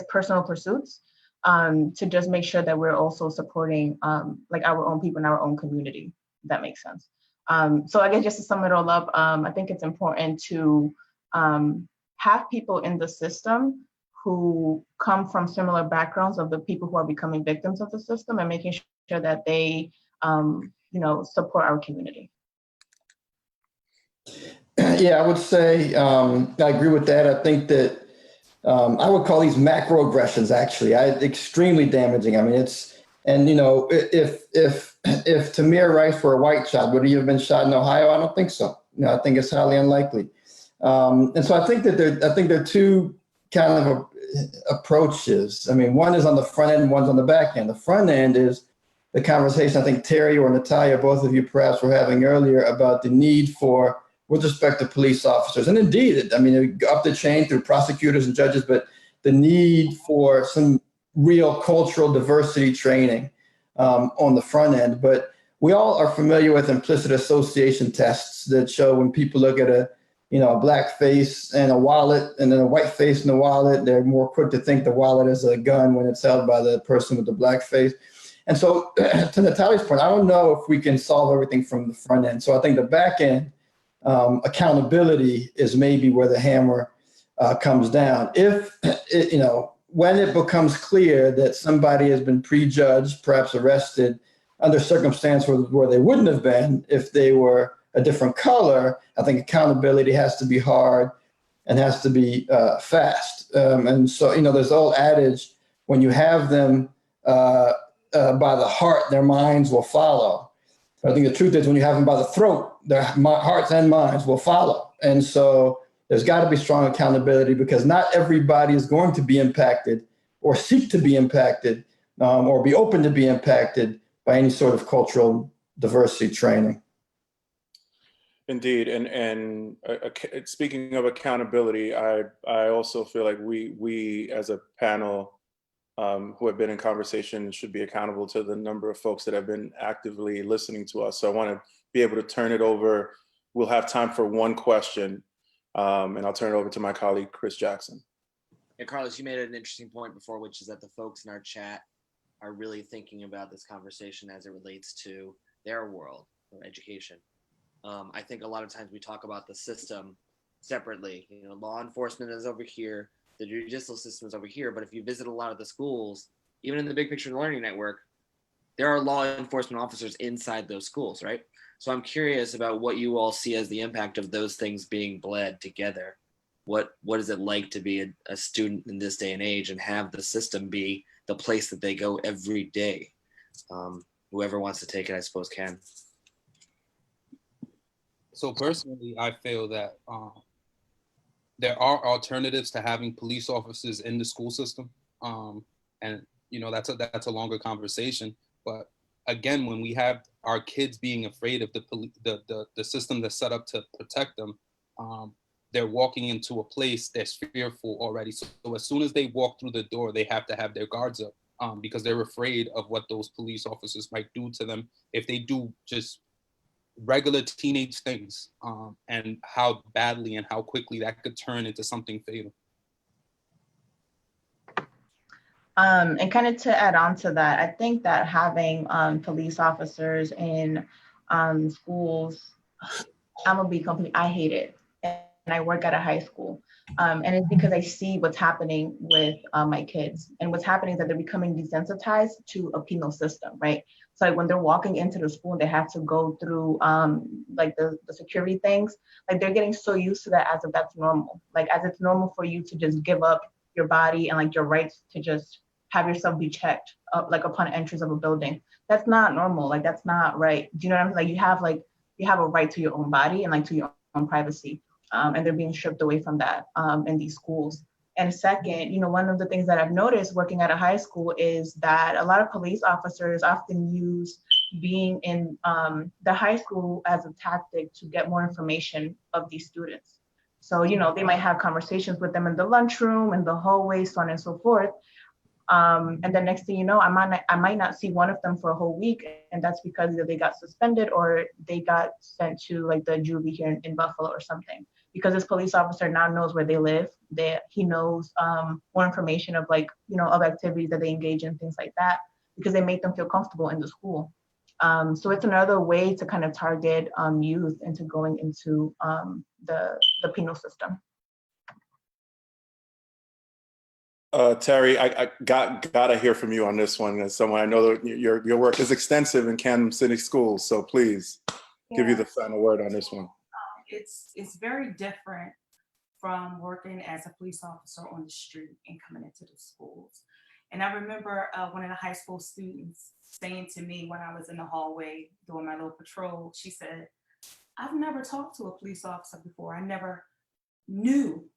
Speaker 6: personal pursuits to just make sure that we're also supporting our own people in our own community, if that makes sense. So I guess just to sum it all up, I think it's important to have people in the system who come from similar backgrounds of the people who are becoming victims of the system and making sure that they, support our community.
Speaker 9: Yeah, I would say I agree with that. I think that I would call these macroaggressions actually extremely damaging. I mean, if Tamir Rice were a white child, would he have been shot in Ohio? I don't think so. I think it's highly unlikely. And so I think that there are two kind of approaches. I mean, one is on the front end and one's on the back end. The front end is the conversation I think Terry or Natalia, both of you perhaps were having earlier about the need for, with respect to police officers. And indeed, up the chain through prosecutors and judges, but the need for some real cultural diversity training on the front end. But we all are familiar with implicit association tests that show when people look at a Black face and a wallet and then a white face and a wallet, they're more quick to think the wallet is a gun when it's held by the person with the Black face. And so to Natalia's point, I don't know if we can solve everything from the front end. So I think the back end, accountability is maybe where the hammer comes down. If when it becomes clear that somebody has been prejudged, perhaps arrested under circumstances where they wouldn't have been if they were a different color, I think accountability has to be hard and has to be fast. And so, there's the old adage, when you have them by the heart, their minds will follow. I think the truth is when you have them by the throat, their hearts and minds will follow. And so there's got to be strong accountability, because not everybody is going to be impacted or seek to be impacted or be open to be impacted by any sort of cultural diversity training.
Speaker 5: Indeed, and speaking of accountability, I also feel like we as a panel who have been in conversation should be accountable to the number of folks that have been actively listening to us. So I want to be able to turn it over. We'll have time for one question, and I'll turn it over to my colleague, Chris Jackson.
Speaker 11: Yeah, Carlos, you made an interesting point before, which is that the folks in our chat are really thinking about this conversation as it relates to their world of education. I think a lot of times we talk about the system separately. Law enforcement is over here, the judicial system is over here. But if you visit a lot of the schools, even in the Big Picture Learning Network, there are law enforcement officers inside those schools, right? So I'm curious about what you all see as the impact of those things being bled together. What is it like to be a student in this day and age and have the system be the place that they go every day? Whoever wants to take it, I suppose, can.
Speaker 8: So personally, I feel that there are alternatives to having police officers in the school system, and that's a longer conversation. But again, when we have our kids being afraid of the system that's set up to protect them, they're walking into a place that's fearful already. So as soon as they walk through the door, they have to have their guards up because they're afraid of what those police officers might do to them if they do just regular teenage things, and how badly and how quickly that could turn into something fatal.
Speaker 6: And kind of to add on to that, I think that having police officers in schools, I hate it. And I work at a high school. And it's because I see what's happening with my kids. And what's happening is that they're becoming desensitized to a penal system, right? So like when they're walking into the school, they have to go through like the security things. Like they're getting so used to that as if that's normal. Like as it's normal for you to just give up your body and like your rights to just have yourself be checked like upon entrance of a building. That's not normal. Like that's not right. Do you know what I'm saying? Like you have a right to your own body and like to your own privacy. And they're being stripped away from that in these schools. And second, one of the things that I've noticed working at a high school is that a lot of police officers often use being in the high school as a tactic to get more information of these students. So, they might have conversations with them in the lunchroom, in the hallway, so on and so forth. And then next thing you know, I might not see one of them for a whole week. And that's because either they got suspended or they got sent to like the juvie here in Buffalo or something. Because this police officer now knows where they live. He knows more information of of activities that they engage in, things like that, because they make them feel comfortable in the school. So it's another way to kind of target youth into going into the penal system.
Speaker 5: Terry, I gotta hear from you on this one. As someone I know that your work is extensive in Camden City Schools, so please give you the final word on this one.
Speaker 10: It's very different from working as a police officer on the street and coming into the schools. And I remember one of the high school students saying to me when I was in the hallway doing my little patrol, she said, "I've never talked to a police officer before. I never knew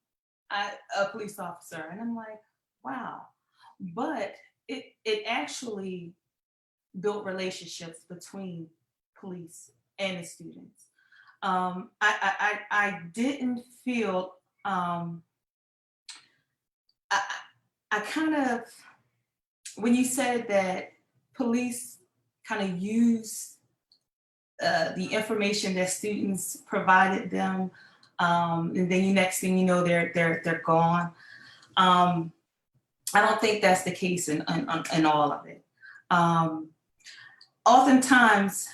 Speaker 10: a police officer." And I'm like, wow. But it actually built relationships between police and the students. I didn't feel, I kind of, when you said that police kind of use the information that students provided them, and then next thing you know, they're gone. I don't think that's the case in all of it. Oftentimes,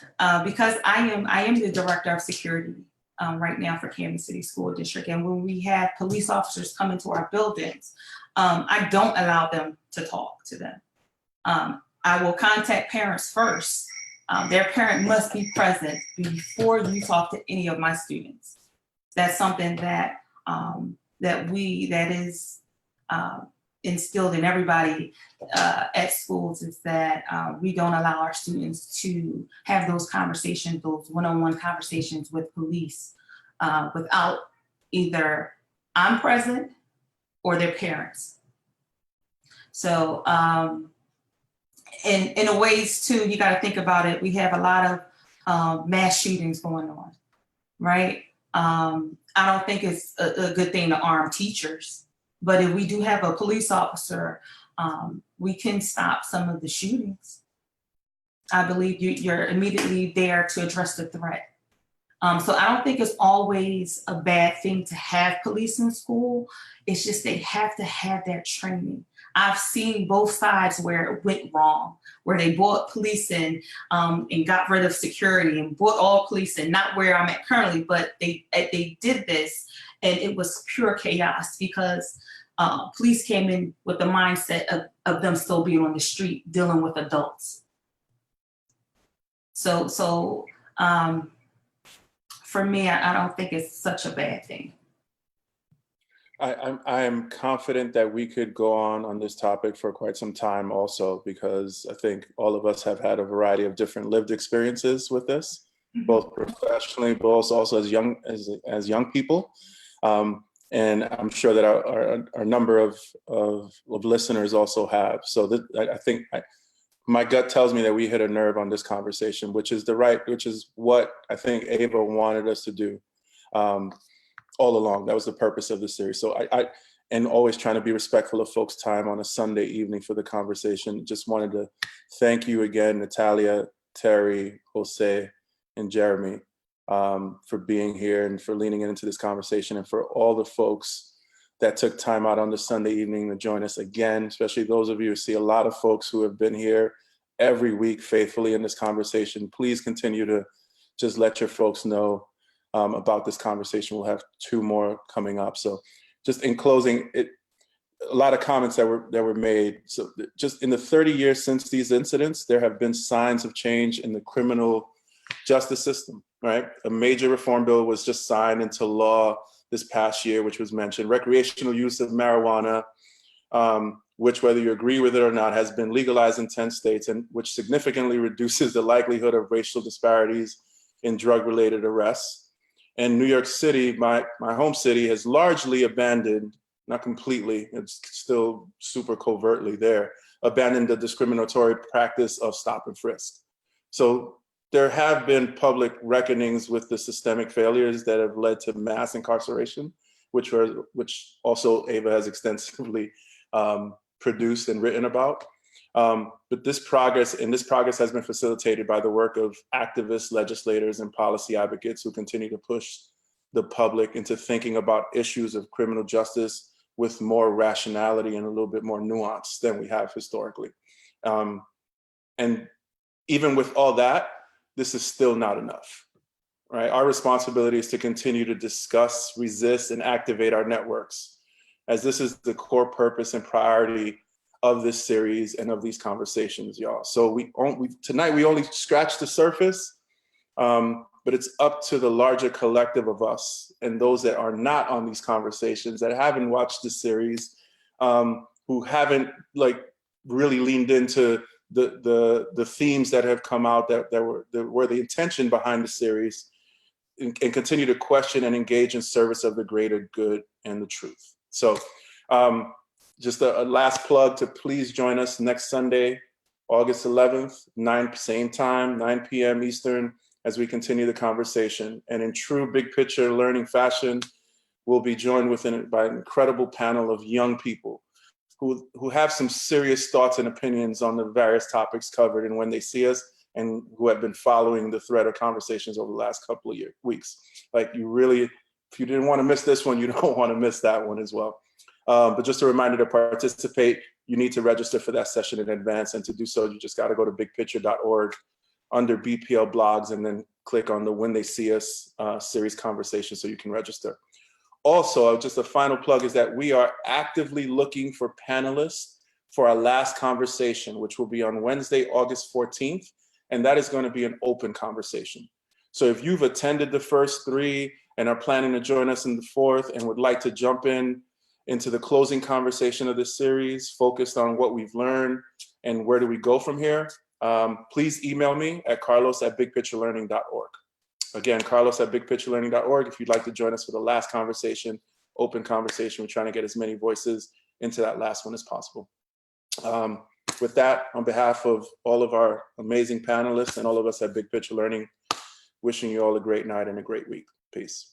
Speaker 10: because I am the director of security right now for Kansas City School District. And when we have police officers come into our buildings, I don't allow them to talk to them. I will contact parents first. Their parent must be present before you talk to any of my students. That's something that that is instilled in everybody at schools, is that we don't allow our students to have those conversations, those one-on-one conversations with police without either I'm present or their parents. So in a ways too, you got to think about it. We have a lot of mass shootings going on, right? I don't think it's a good thing to arm teachers, but if we do have a police officer, we can stop some of the shootings. I believe you're immediately there to address the threat. So I don't think it's always a bad thing to have police in school. It's just they have to have that training. I've seen both sides where it went wrong, where they brought police in and got rid of security and brought all police in, not where I'm at currently, but they did this and it was pure chaos because police came in with the mindset of them still being on the street dealing with adults. So for me, I don't think it's such a bad thing.
Speaker 5: I am confident that we could go on this topic for quite some time also, because I think all of us have had a variety of different lived experiences with this, both professionally, but also as young people. And I'm sure that our number of listeners also have. So I think my gut tells me that we hit a nerve on this conversation, which is what I think Ava wanted us to do. All along. That was the purpose of the series. So and always trying to be respectful of folks' time on a Sunday evening for the conversation. Just wanted to thank you again, Natalia, Terry, Jose, and Jeremy, for being here and for leaning into this conversation, and for all the folks that took time out on the Sunday evening to join us again, especially those of you who see a lot of folks who have been here every week faithfully in this conversation. Please continue to just let your folks know about this conversation. We'll have 2 more coming up. So just in closing, a lot of comments that were made. So just in the 30 years since these incidents, there have been signs of change in the criminal justice system, right? A major reform bill was just signed into law this past year, which was mentioned. Recreational use of marijuana, which, whether you agree with it or not, has been legalized in 10 states, and which significantly reduces the likelihood of racial disparities in drug-related arrests. And New York City, my home city, has largely abandoned, not completely, it's still super covertly there, abandoned the discriminatory practice of stop and frisk. So there have been public reckonings with the systemic failures that have led to mass incarceration, which also Ava has extensively produced and written about. But this progress has been facilitated by the work of activists, legislators, and policy advocates who continue to push the public into thinking about issues of criminal justice with more rationality and a little bit more nuance than we have historically. And even with all that, this is still not enough, right? Our responsibility is to continue to discuss, resist, and activate our networks, as this is the core purpose and priority of this series and of these conversations, y'all. So tonight we only scratched the surface, but it's up to the larger collective of us and those that are not on these conversations, that haven't watched the series, who haven't really leaned into the themes that have come out that were the intention behind the series, and continue to question and engage in service of the greater good and the truth. So just a last plug to please join us next Sunday, August 11th, same time, 9 p.m. Eastern, as we continue the conversation. And in true big picture learning fashion, we'll be joined by an incredible panel of young people who have some serious thoughts and opinions on the various topics covered and when they see us, and who have been following the thread of conversations over the last couple of weeks. If you didn't want to miss this one, you don't want to miss that one as well. But just a reminder to participate, you need to register for that session in advance. And to do so, you just got to go to bigpicture.org under BPL blogs and then click on the When They See Us series conversation so you can register. Also, just a final plug is that we are actively looking for panelists for our last conversation, which will be on Wednesday, August 14th, and that is going to be an open conversation. So if you've attended the first three and are planning to join us in the fourth and would like to jump into the closing conversation of this series, focused on what we've learned and where do we go from here, please email me at carlos@bigpicturelearning.org. Again, carlos@bigpicturelearning.org if you'd like to join us for the last conversation, open conversation. We're trying to get as many voices into that last one as possible. With that, on behalf of all of our amazing panelists and all of us at Big Picture Learning, wishing you all a great night and a great week. Peace.